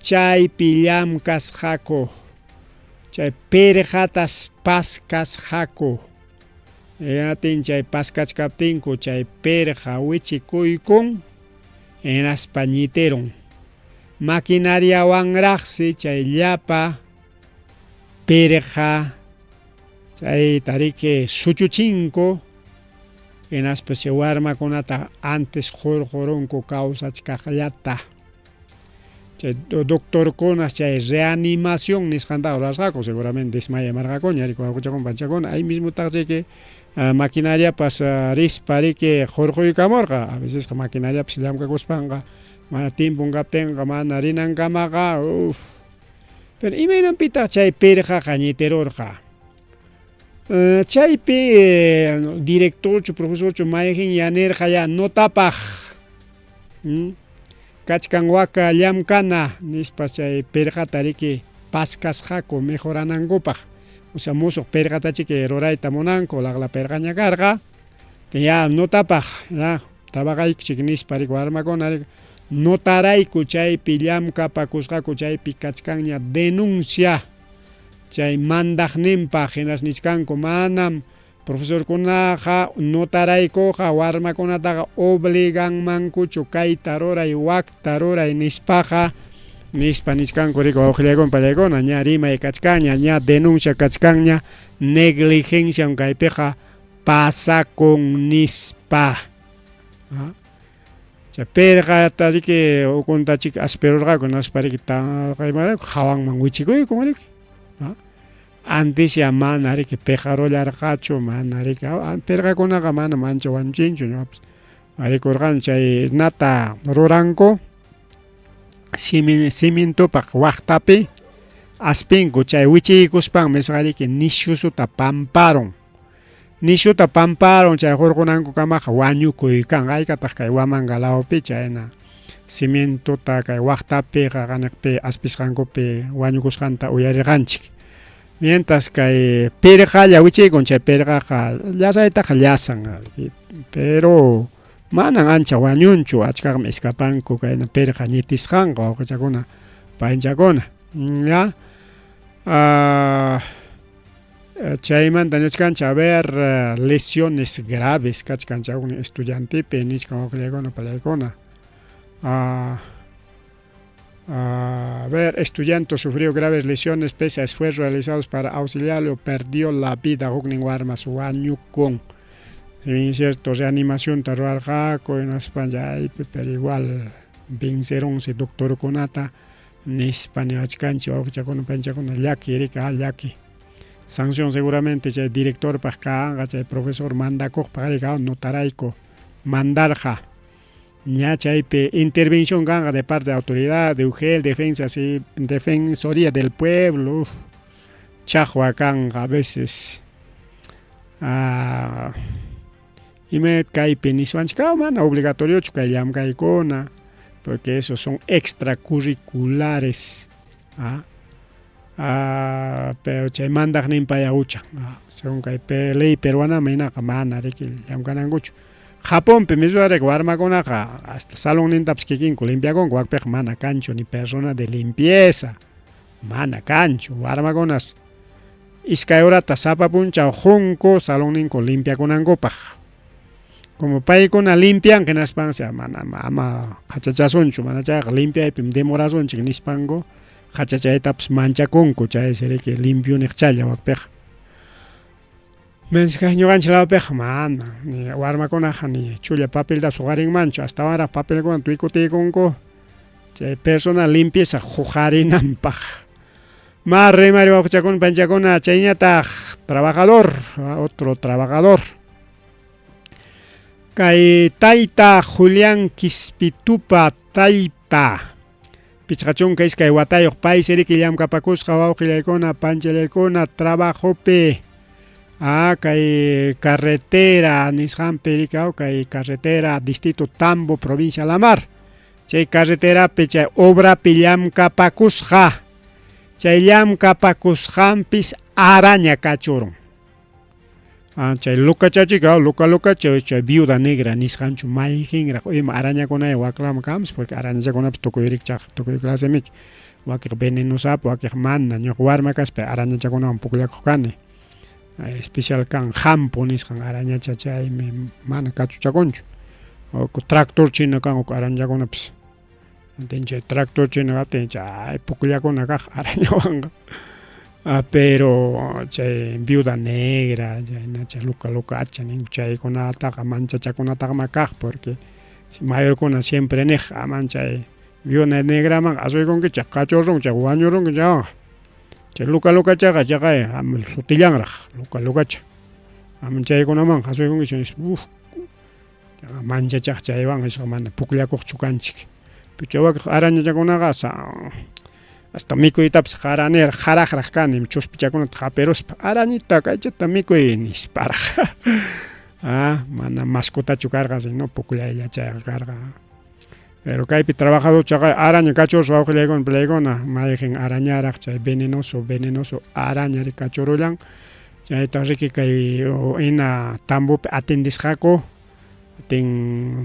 Chay pillamkas jako. Chay perjatas paskas jako. Yatin chay paskas kaptinku chay perja wichikuykun en aspañiteron. Maquinaria wanraxi chay llapa perja chay tarike suchuchinko en aspache warmakunata antes jorjoronko kawsachkaqllata. Doctor Conas, reanimación, niscanda rasgaco, seguramente desmaya margacoña, y con panchacón, ahí mismo tarde que maquinaria pasa rispari que Jorge y Camorga, a veces maquinaria psilamca cospanga, manatim punga tenga, manarinan camaga, uff. Pero imenan pita chay perja cañiterorja. Chaype director, profesor, mayen yanerja ya no tapaj. Kachkan waka llamkana nispa chay perjatariki paskas jako mejoranangopa. O sea, musuq perjatachiki rorayta munanko lagla pergaña carga. Ya no tapaj, ya tabaqaychik nispa rik warmakuna notarayku chaypi llamka pakusqaku chaypi kachkanña denuncia chay mandaqninpaq hinas niskanku manam profesor kunaqa notaraykuqa warmakunataqa obliganmankuchu kayta ruray wakta ruray nispaqa nispa niskanku riku awqillaykunawan pallaykuna ña rimay kachkanña ña denuncia kachkanña negligencia kaypiqa pasakun nispa. Chay perqatariki ukuntachik asperurqaku naspariki taqaymarayku hawanman wichikuyku riki. Antes ya mana riki pejarollarqachu mana riki perqakunaqa mana mancha wanchinchu ñapas rikurqan chay nata ruranku cimientopaq waqtapi aspinku chay wichiykuspan mesqariki nishusuta pamparon. Nishuta pamparon chay hurqunanku kamaqa wañukuykan haykataq kay Wamangalawpi chayna cimientota kay waqtapi qaqanaqpi aspisqankupi wañukusqanta uyarirqanchik. Mientras que perja wichikun chay perjaqa llasaytaqa llasan, pero manan ancha wañunchu achkaqmi escapanku kayna perja ñitisqanqa wawqichakuna payinchakuna ya. Chaymanta niskanchik a ver lesiones graves kachkanchakuni estudiantipi nisqa wawqillaykuna pallaykuna. A ver, estudiante sufrió graves lesiones pese a esfuerzos realizados para auxiliarlo, perdió la vida huknin warmas wañukun. Sí, cierto, reanimación tarwarqaku en España, pero igual venceron si doctor kunata nispa niwachkanchik wawqichakuna panchakuna llaki rika llaki. Sanción seguramente chay director paskanqa chay profesor mandakuqpaq rika notarayku mandarja. Ya chaype intervención ganga de parte de autoridad, de UGEL, Defensoría del Pueblo, Chahuacanga a veces. Y me cae peniswanchika, man, obligatorio chukayam kaikona, porque esos son extracurriculares. Pero chay mandak nimpaya ucha, según cae ley peruana, mena kamana, riki yamkanangucho. Japón pemiswarek warmakunaqa hasta salón nintapas kikinku limpiakunku wakpiqa mana kanchu ni persona de limpieza mana kanchu warmakunas iskay horata sapapunchaw junco salón ninku limpiakunankupaq como paykuna limpian hinaspan mana ama qachachasunchu mana chayqa limpiaypi demorasunchik nispanku qachachaytapas manchakunku chay siriki limpio niqchalla wakpiqa. Mensaje ñuqanchik lawpiqa mana ni warmakunaqa ni chulla papelta suqarinmanchu hasta ahora papelkuna tuykutiykunku chay personal limpieza huqarinanpaq mas rimari wawqichakuna panchakuna chayñataq trabajador otro trabajador kay tayta Julián Quispitupa taypa pichqachunka iskay watayuq pay siriki llamkapakusqa wawqillaykuna panchallaykuna trabajopi kay carretera nisqanpi rikaw kay carretera distrito Tambo provincia La Mar chay carreterapi chay obrapi llamkapakusqa chay llamkapakusqanpis araña kachurun chay lukachachika luka chay viuda negra nisqanchu mayjinraq ima arañakunay waklama kanpis porque arañachakunapas tukuy clasemik wakiq venenosapi wakiq mana ñuq warma kaspa arañachakunawan pukllakuq kani especial kan hampo nisqan arañacha chaymi mana kachuchakunchu tractor china kan arañakunapas chay tractor china kaptin chay pukllakuna kaq arañawanqa pero chay viuda negra chay luka acha nin chaykunataqa manchachakunataqma kaq porque mayorkuna siempre niq aman chay viuda negraman asuykunki chay kachurrun chay wañurunki chay lukachaqa chaqay sutillanraq lukacha aman chaykunaman asuykunki manchachaq chaywan mana pukllakuqchu kanchik chay wakiq arañachakunaqa hasta mikuytapas qaraqraq kani chuspichakunata qaperuspa arañita kaychata mikuy nisparaq mana mascotachu karqa sino pukllaylla chayqa karqa pero kaypi trabajador chaqay araña kachurus wawqillaykuna pilaykuna mayjin arañaraq chay venenoso arañari kachurullan chayta riki kay ina tambopi atendisqaku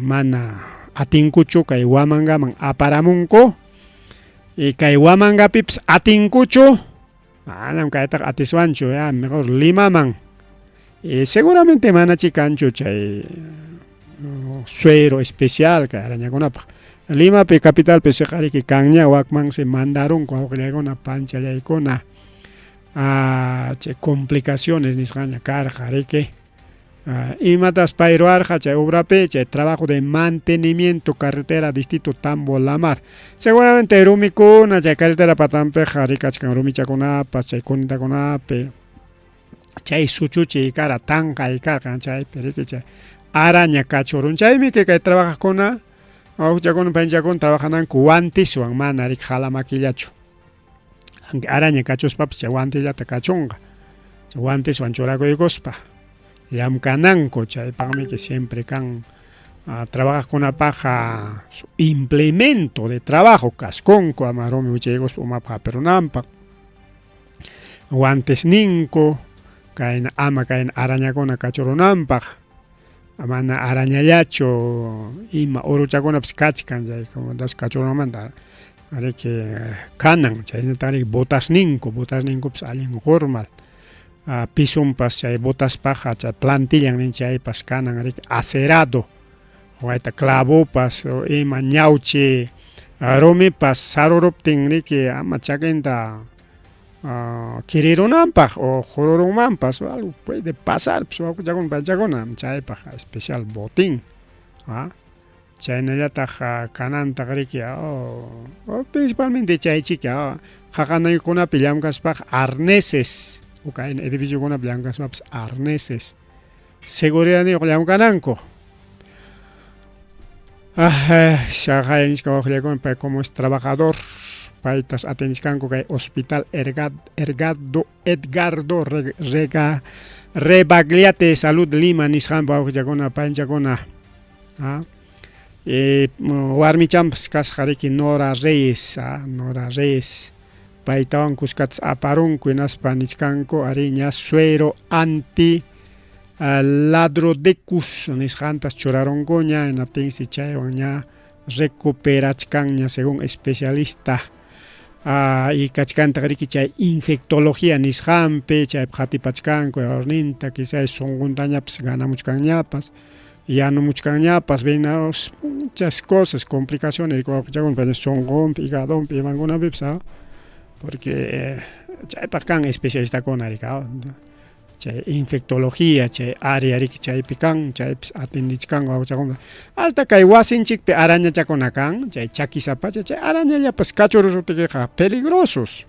mana atinkuchu kay wamangaman aparamunku y kay wamangapipas atinkuchu manam kaytaqa atiswanchu mejor Limaman y seguramente manachi kanchu chay suero especial kay arañakunapaq Limapi capitalpi siqariki kanña wakmansi mandarunku wawqillaykuna panchallaykuna chay complicaciones nisqaña karqa riki imatas pay ruwarqa chay obrapi chay trabajo de mantenimiento carretera distrito Tambo La Mar seguramente rumikuna chay carretera patanpiqa rikachkan rumichakunapas chay kunitakunapi chay suchuchi kara tanqay karqan chaypi riki chay araña kachurun chaymi kay trabajaqkuna wawqichakuna panchakuna trabajananku guantiswan mana riki halamakillachu araña kachuspapas chay guantillata kachunqa chay guantiswan churakuykuspa llamkananku chaypaqmi que siempre kan trabajaqkunapaqa su implemento de trabajo kaskunku ama rumi wichaykuspa umapaqa perunanpaq guantes ninku kayna arañakuna kachurunanpaq mana arañallachu ima uruchakunapas kachkan chay como das kachurunamanta ariki kanan chaynatari botas ninkupas allin formal pisumpas chay botaspaqa chay plantillan nin chaypas kanan riki acerado wayta clavopas ima ñawchi rumipas saruruptin riki ama chakinta kirirunanpaq o jururunmanpas o algo puede pasar pues wawqichakuna panchakuna chaypaq especial botín chaynallataq kanantaq riki principalmente chaychika qaqanaykunapi llamkaspaq arneses ukay edificiokunapi llamkaspapas arneses seguridad niyuq llamkananku shaqay nisqa wawqillaykuna pay como es trabajador paytas atendiskanku kay hospital Edgardo Rebagliate de Salud Lima nisqanpi wawqillakuna panchakuna warmichampas kasqa riki Nora Reyes paytawan kuskatas aparunku hinaspa nisqanku ari ña suero anti ladrodecus nisqantas churarunku ña hinaptinsi chaywan ña recuperachkan ña según especialista y kachkantaq riki chay infectología nisqanpi chay qhatipachkanku horninta quizás sunquntañapas ganamuchkanñapas yanumuchkanñapas venados muchas cosas complicaciones wawqichakuna sunqunpi higadonpi imankunapipas porque chaypaq kan especialistakuna rika chay infectología chay área riki chaypi kan chaypis atendichkan wawachakuna hasta kay wasinchikpi arañachakuna kan chay chakisapacha chay arañallapas kachurusuptikiqa peligrosos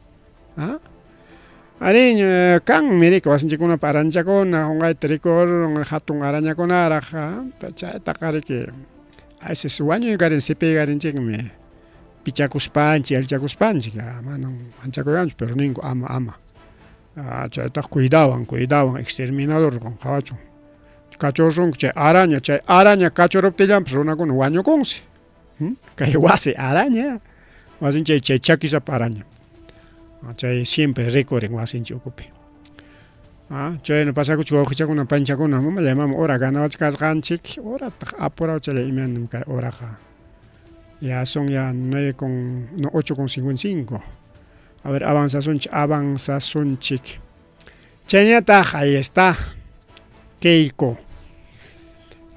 ariño kan mirika wasinchikunapi arañachakuna qunqayta rikur hatun arañakunaraq chaytaqa riki a veces wañuykarin sipiykarinchikmi pichakuspanchik allichakuspanchik manam manchakuyanchik pero ninku ama chaytaqa cuidawan exterminador qhawachun kachurrunku chay araña kachuruptillampis runakuna wañukunsi kay wasi araña wasinchik chay chakisapa araña chay siempre rikurin wasinchik ukupi chayna pasakuchik wawqichakuna panchakuna mamallay mama hora ganawachkasqanchik horataq apuraw chay imanim kay horaqa ya son ya 8:55. A ver, avanzasunchik. Chañataq ahí está. Keiko.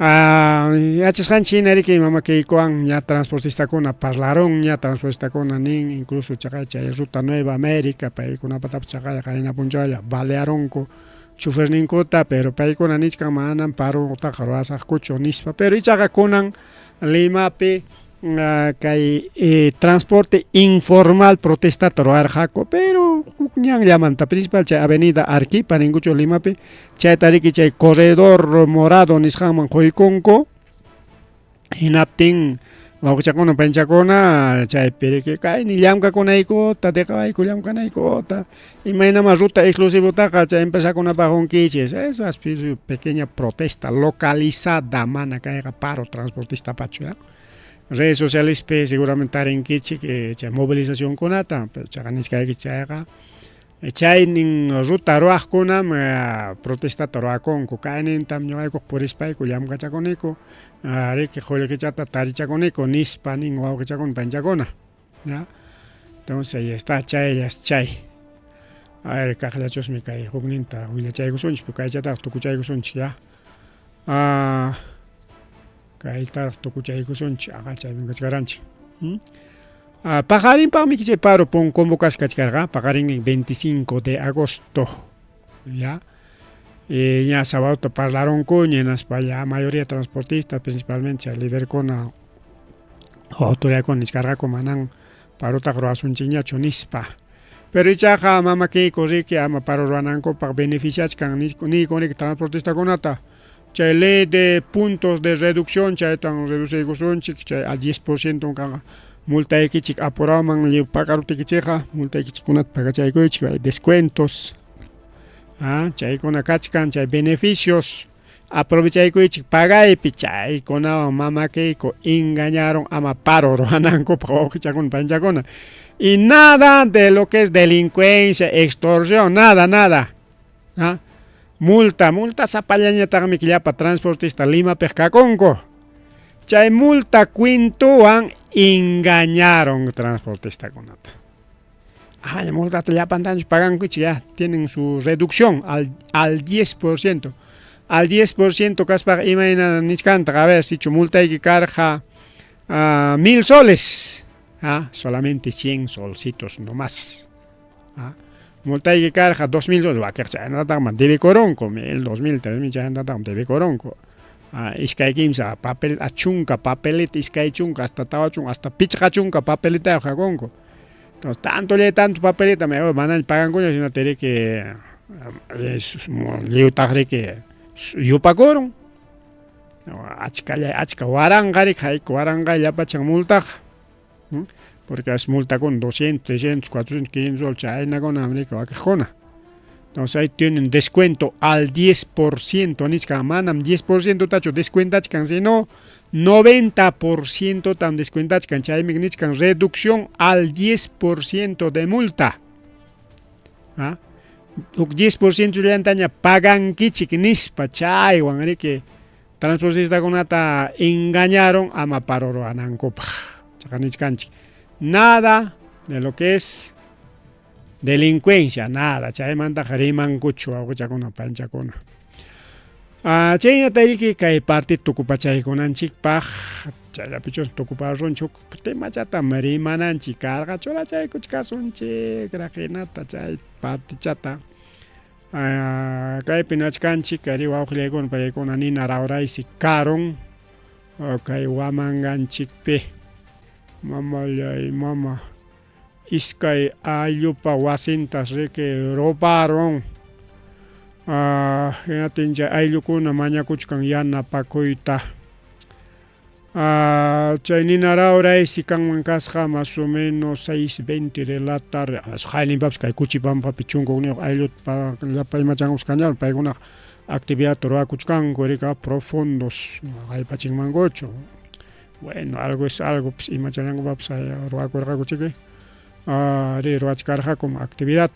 Yachasqanchik hinariki mama Keikowan ya transportistakuna parlaron ya transportistakuna nin incluso chay Ruta Nueva América paykunapatapas chaqay qayna punchawlla balearonku choferninkuta pero paykuna nichkan manan parutaqa ruwasaqkuchu nispa pero ichaqa kunan Limapi kay transporte informal protestata ruwarqaku pero ñanllamanta principal chay avenida Arquipa ninkuchu Limapi chayta riki chay corredor morado nisqanman quykunku hinaptin wawqichakuna panchakuna chaypi riki kayni llamkakunaykuta deqawayku llamkanaykuta imaynaman ruta exclusivutaqa chay empresakunapaq qunkichis eso es pequeña protesta localizada mana kayqa paro transportistapachu redes sociales seguramente tarinkichik chay movilización kunata pero chaqanisqayki chayqa chaynin ruta ruwaqkunam protestata ruwakunku kaynintam ñuqaykuq purispayku llamkachakuniku riki qullqichata tarichakuniku nispa nin wawqichakuna panchakuna ya entonces ahí está chayllas chay a ver kaqllachusmi kay hukninta willachaykusunchik kaychataq tukuchaykusunchik ya kaytaraq tukuchaykusunchik chay kachkaranchik Pajarinpaqmi chay paro convocashkachkarqa paqarinmi 25 de agosto ya ña sabadota parlaronku ñanaspa ya mayoría transportistas principalmente chay liderkuna autoridadkuna niskarqaku manan parutaqa ruwasunchikñachu nispa pero ichaqa mama Keiko riki ama paro ruwanankupaq beneficiachkan niykuniki transportistakunata chay ley de puntos de reducción chaytan reduciykusunchik chay al 10% kanqa multaykichik apurawman pagaruptikichikqa multaykichikkunata pagachaykunchik hay descuentos chaykuna kachkan chay beneficios aprovechaykuychik pagaypi chaykunawan mama Keiko engañaron ama paro ruwanankupaq wawqichakuna panchakuna y nada de lo que es delincuencia extorsión nada multa sapallañataqmi killapa transportista Limapiq kakunku chay multa quintuwan engañaron transportistakunata multata llapantanchik pagankuchik ya tienen su reducción al 10% al 10% kaspaqa imayna nichkanta a ver sichu multayki karqa 1000 soles solamente 100 solcitos nomás multayki karqa 2000 soles wakaq chaynataqman debe koronku 1000 2000 3000 chaynataqman debe koronku iskay kimsa papel chunka papelita iskay chunka hasta tawa chunka hasta pichqa chunka papelita hakunku entonces tanto papelita mana pagankuña sino tiri que liutaq riki yupakurun achka waranqari hayku waranqay llapachan multaqa porque es multa con 200 300 400 500 soles chaynakunam riki wakiqkuna entonces ahí tienen descuento al 10% nisqa manam 10% tachu descuentachkan sino 90% tan descuentachkan chaymi nichkan reducción al 10% de multa uk 10% llantaña pagankichik nispa chaywan riki transportistakunata engañaron ama paro ruwanankupaq chaqa nichkanchik nada de lo que es delincuencia nada chaymantaqa rimankuchu wawqichakuna panchakuna chayñata riki kay parte tukupachaykunanchikpaq chayllapichus tukuparunchik temachatam rimananchik karqa churachaykuchkasunchik raqinata chay partichata kaypi nachkanchik kay wawqiykuna paykuna nina rawraysi karon kay wamanganchikpi mamallay mama iskay ayllupa wasintas riki ruparon hinatin ayllukuna mañakuchkan yanapakuyta chay nina rawraysi kanman kasqa más o menos 6:20 de la tarde hayninpapas kay Cuchipampapi chunkugniyuq aylluta llapa imachankusqaña paykuna actividad ruwakuchkanku rika profundos aypachinmankuchu bueno algo es algo pues imachanankupapas ruwakurqakuchiki ruwachkarqaku actividad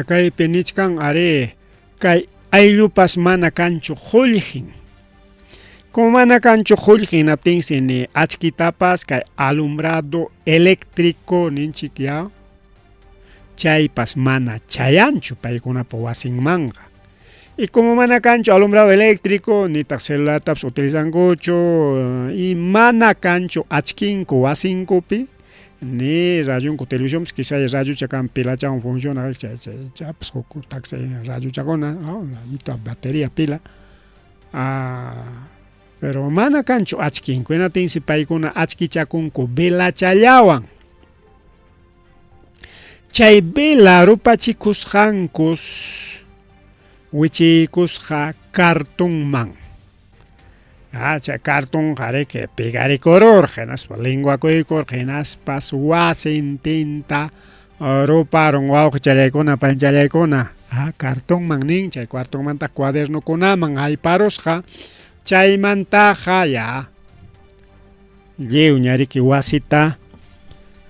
kaypi nichkan ari kay ayllupas mana kanchu qullqin como mana kanchu qullqin hinaptinsi ni achkitapas kay alumbrado eléctrico ninchik ya chaypas mana chayanchu paykunapa wasinmanqa y como mana kanchu alumbrado eléctrico nitaq celulartapas utilizankuchu y mana kanchu achkinku wasinkupi ni rayunku televisionpas quizá rayucha kan pilachawan funciona chaypas huk taxi rayuchakuna mitad batería pila pero mana kanchu achkinku hinatinsi paykuna achkichakunku velachallawan chay vela rupachikusqankus wichikusqa cartonman chay carton qariki pigarikurur hinaspa linguakuykur hinaspas wasintinta ruparon wawqichallaykuna panchallaykuna cartonman nin chay cartonmanta cuadernokunaman ayparusqa chaymantaqa ya lliw ñariki wasita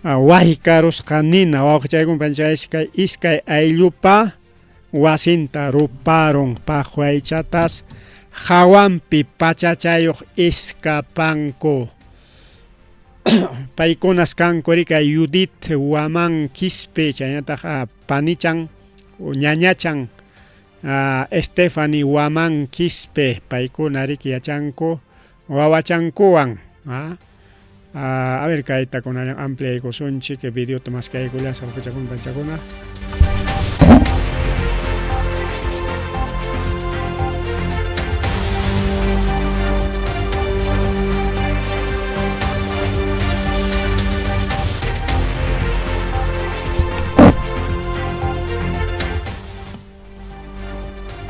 wahikarusqa nina wawqichaykuna panchayska iskay ayllupa wasinta ruparon paqwaychatas hawanpi pachachayuq iskapanku paykunas kanku rika Judith Waman Quispe chaynataq panichan ñañachan Stephanie Waman Quispe paykuna riki yachanku wawachankuwan a ver kayta kunallañ ampliaykusunchik videota maskaykulla sawqachakuna panchakuna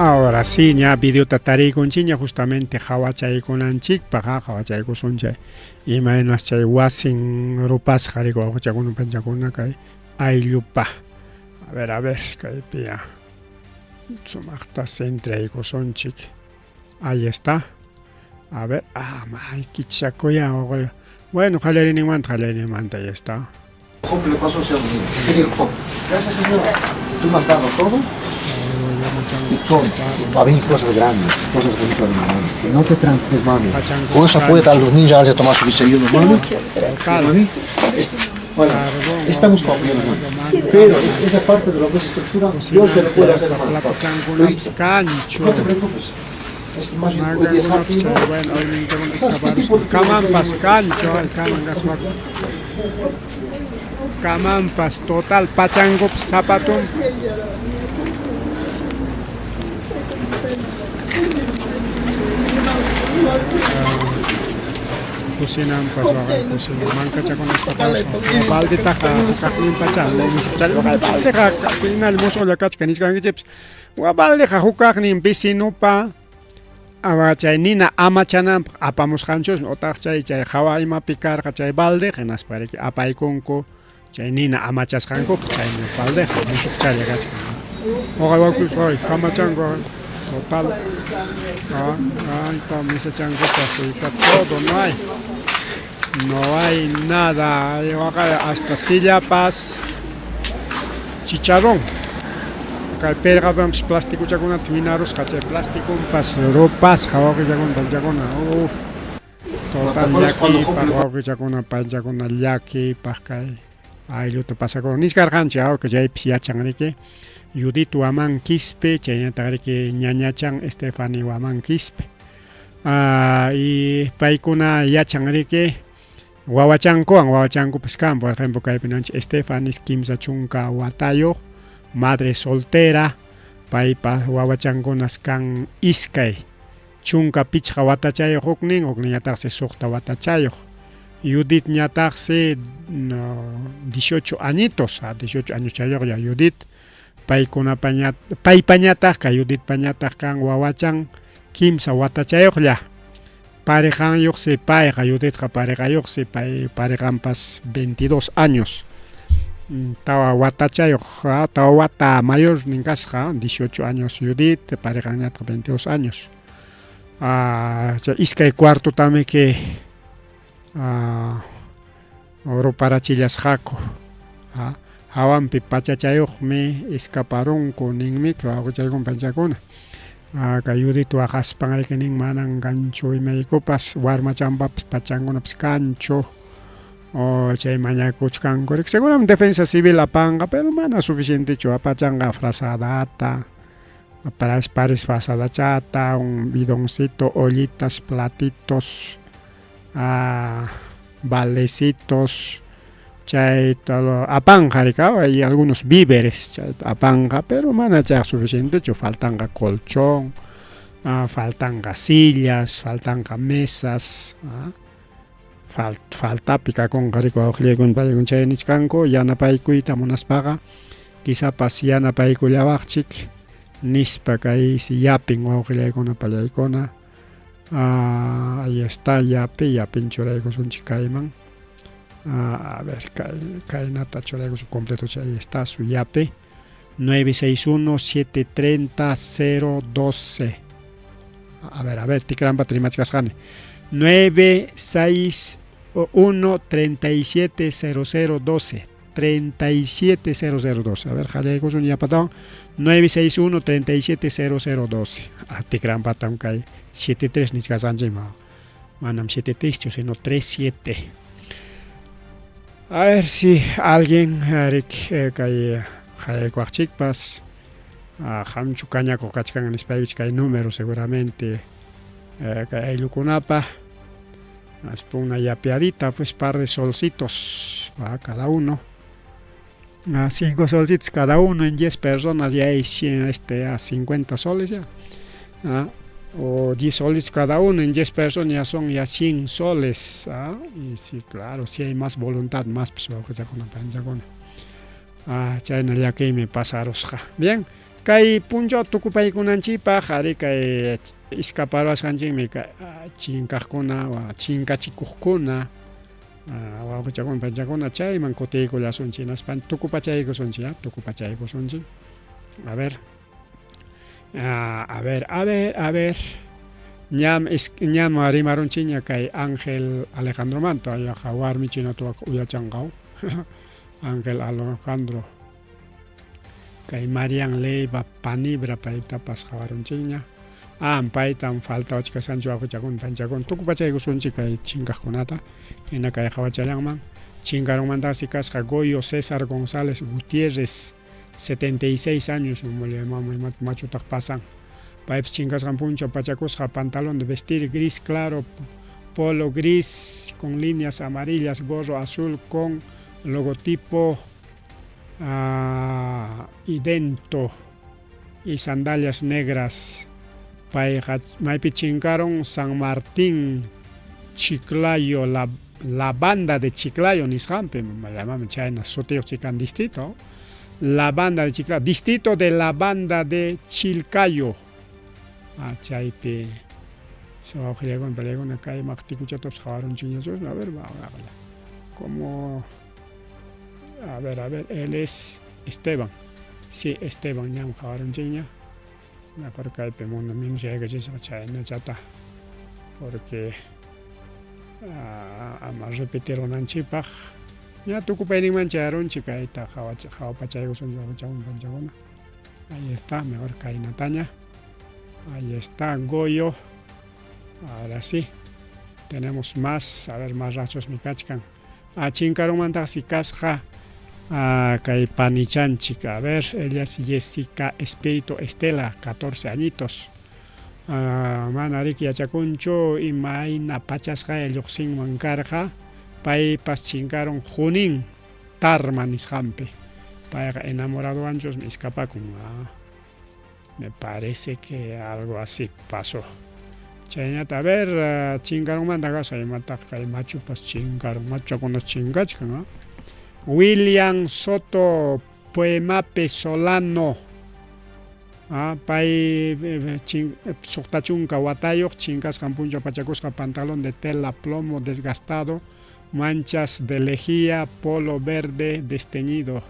ahora sí, ya video tatariykunchikña justamente hawachaykunanchikpaq hawachaykusunchay imaynas chay wasin rupasqa riki wawqichakuna panchakuna kay ayllupa a ver kaypi sumaqta centraykusunchik ahí está a ver may kichakuya bueno qallariyninmanta ahí está Le pasó hacia mí. Se dijo, gracias señor, tú me has dado todo. Y todo, va a venir cosas grandes, cosas bonitas, hermano. No te tranques, mami. Con esa puerta a los niños ya se toman su desayuno, mami. Mami, estamos para apoyar, hermano. Pero esa parte de lo que es estructura, Dios se lo puede hacer, hermano. No te preocupes. Es más bien, hoy día Kamampas total pachangup zapatum kusinampas kusina manka chakonas patas balde taja kaklin pachal musuchal balde ka final musola kachkanis kangichips wa balde ka hukaknin bisinupa chay nina amachanam apamusqanchus otaq chay hawa ima pikar chay balde henas pariki apaykunku chay nina amachasqanku chay balde musuchal kachkan oqawakus hoy kamachango total pa misachango pasita todo no hay nada hasta sillapas chicharrón kay pergapams plástico chakuna tminaros kachay plástico pas ropas hawaqi chakuna total llaki hawaqi chakuna panchakuna llaki kay aylluta pasakuna niskarqanchik que chaypis yachanriki Judith Waman Quispe chaynataq riki ñañachan Stephanie Waman Quispe y paykuna yachanriki wawachankuwan wawachankupas kan por ejemplo kaypi nanchik Stephanie kimsa chunka watayuq madre soltera, paypa wawachankunas kan iskay, chunka pichqa watachayuq huknin ñataqsi suqta watachayuq. Judith ñataqsi 18 añitos, 18 años chayuqlla Judith. Paypa ñataq Judith pañataq kan wawachan kimsa watachayuqlla. Parejanlluqsi payqa Judithqa pareqayuqsi pareqanpas 22 años. Tawa watachayuq, tawa wata mayor ninkasqa 18 años Judith, pareqan ñataq 22 años. Iskay cuarto también que ruparachillasqaku. Hawanpi pachachayuqmi escaparunku ninmi wawqichaykun panchakuna. Judith waqaspan nin manan kanchu imaykupas warmachanpapas pachankunapas kanchu. Chay mañakuchkankurik seguramente defensa civil apanqa pero mana suficientechu apachanqa frazadata, pares frazadachata, un bidoncito, ollitas, platitos, baldecitos, chay apanqa y algunos víveres apanqa pero mana chay suficientechu, faltanqa colchón, faltanqa sillas, faltanqa mesas, falta pikakunqa rikuwawqllaykun paykun chay nichkanku yanapaykuyta munaspaqa kisapas yanapaykullawaqchik nispa kay yapin wawqillaykuna pallaykuna. Ahí está yapin churaykusunchik kayman. A ver, kaynata churaykusun completo, ahí está su yape 961-730-012. A ver, tikrampa trimachkasqani 961-370012 370012. A ver, jallaykusun yapatawan 961-370012. Tikranpatam kay 73 nichkasanchikman. Manam 73 sino 37. A ver si alguien kay jallaykuaqchikpas hamchu kañakuq kachkan nispaypich kay número seguramente kay ayllukunapa una yapeadita, pues par de solcitos cada uno. 5 solcitos cada uno en 10 personas ya hay 50 soles ya. O 10 soles cada uno en 10 personas ya son ya 100 soles. Y sí, claro, si hay más voluntad, más pues chayna ya que me pasarosqa. Bien, kay puncho tukupaykunanchipaq ari kay escaparasqanchikmi kay chinkaqkuna chinkachikuqkuna wawqichakuna panchakuna chayman kutiykullasunchik naspan tukupachaykusunchik. A ver. Ñam rimarunchikña kay Ángel Alejandro Manto ayaqa warmi chinata uyachanqaw. Ángel Alejandro kay Marian Leiva Panibra paytapas qawarunchikña. Paytam falta wachkasanchik wawqichakuna panchakuna tukupachaykusunchik kay chinkaqkunata hina kay qhawachallanman. Chinkarunmantaqa kasqa Goyo César González Gutiérrez 76 años machutaq pasan. Paypis chinkasqan puncho pachakusqa pantalón de vestir gris claro, polo gris con líneas amarillas, gorro azul con logotipo idento y sandalias negras. Maypi chinkaron San Martín Chiclayo, la banda de Chiclayo nisqanpi llaman chayna sutiq chikan distrito. La banda de Chiclayo, distrito de la banda de Chilcayo. Chaypi sawaqllaykuna pallaykuna kay maqtikuchatapas qawarunchikñachu. A ver, como a ver, él es Esteban. Sí, Esteban ñam qawarunchikña. Mejor kaypi mundo mismo yaykachisqa chayna chata. Porque ama repetirunanchikpaq ña tukupayninman charunchik kayta qhawapachaykusunchik panchakuna. Ahí está, mejor kaynataña. Ahí está Goyo. Ahora sí, tenemos más. A ver, más rachos mi kachkan. Chinkarunmantaqa si kasqa kay panichanchik. A ver, ella es Jessica Espíritu Estela, 14 añitos. Manarik yachakunchu imayna pachasqa lluqsinman karqa paypas chinkaron Junín Tarma nisqanpi. Payqa enamorado anchos me escapakun. Me parece que algo así pasó. Chaynata, a ver, chingarumanta casa imataq kay machupas chingarum, machakunas chingachkan. William Soto Poemape Solano. Pay suqtachunka watayuq chingasqan puncha pachakusqa pantalón de tela plomo desgastado, manchas de lejía, polo verde desteñido.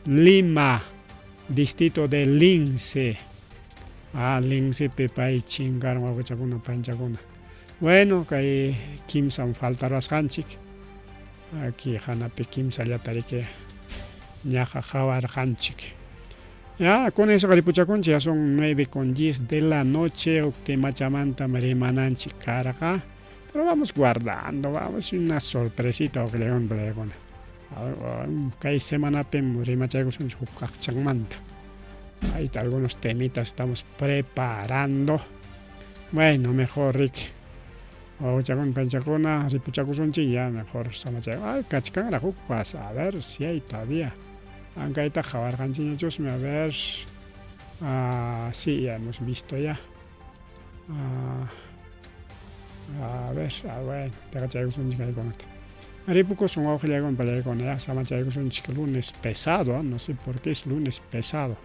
Lima, distrito de Lince. Lince pepay chingaron wawachakuna panchakuna. Bueno, kay kimsam faltarasqanchik. Aquí hanapi kimsa llatarike ñaja jawarqanchik. Ya, con eso Garipuchaconchi, ya son 9:10 de la noche, Octemachamanta Marimananchi Caraca. Pero vamos guardando, vamos una sorpresita o que león bregona. Cada semana Rimachagos un changmanta. Hay algunos temitas estamos preparando. Bueno, mejor Rick. O chacón panchacona, Ripuchacosonchi, ya mejor Samachago. Ay, cachcan la jupas, a ver si hay todavía. Aunque está jabarganchiños, a ver. Sí, ya hemos visto ya. A ver, bueno, te cachagos un chica con esto. Aripuco son ojos con pelea con ella, samachagos un chica lunes pesado, no sé por qué es lunes pesado.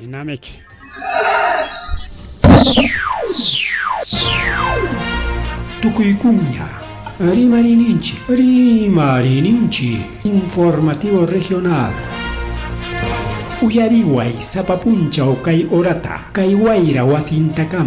Inameki. Tucuycuña. Rimarininchi, informativo regional. Uyariway, Sapapuncha o Kai Orata, Kai Guaira, Wasintacam.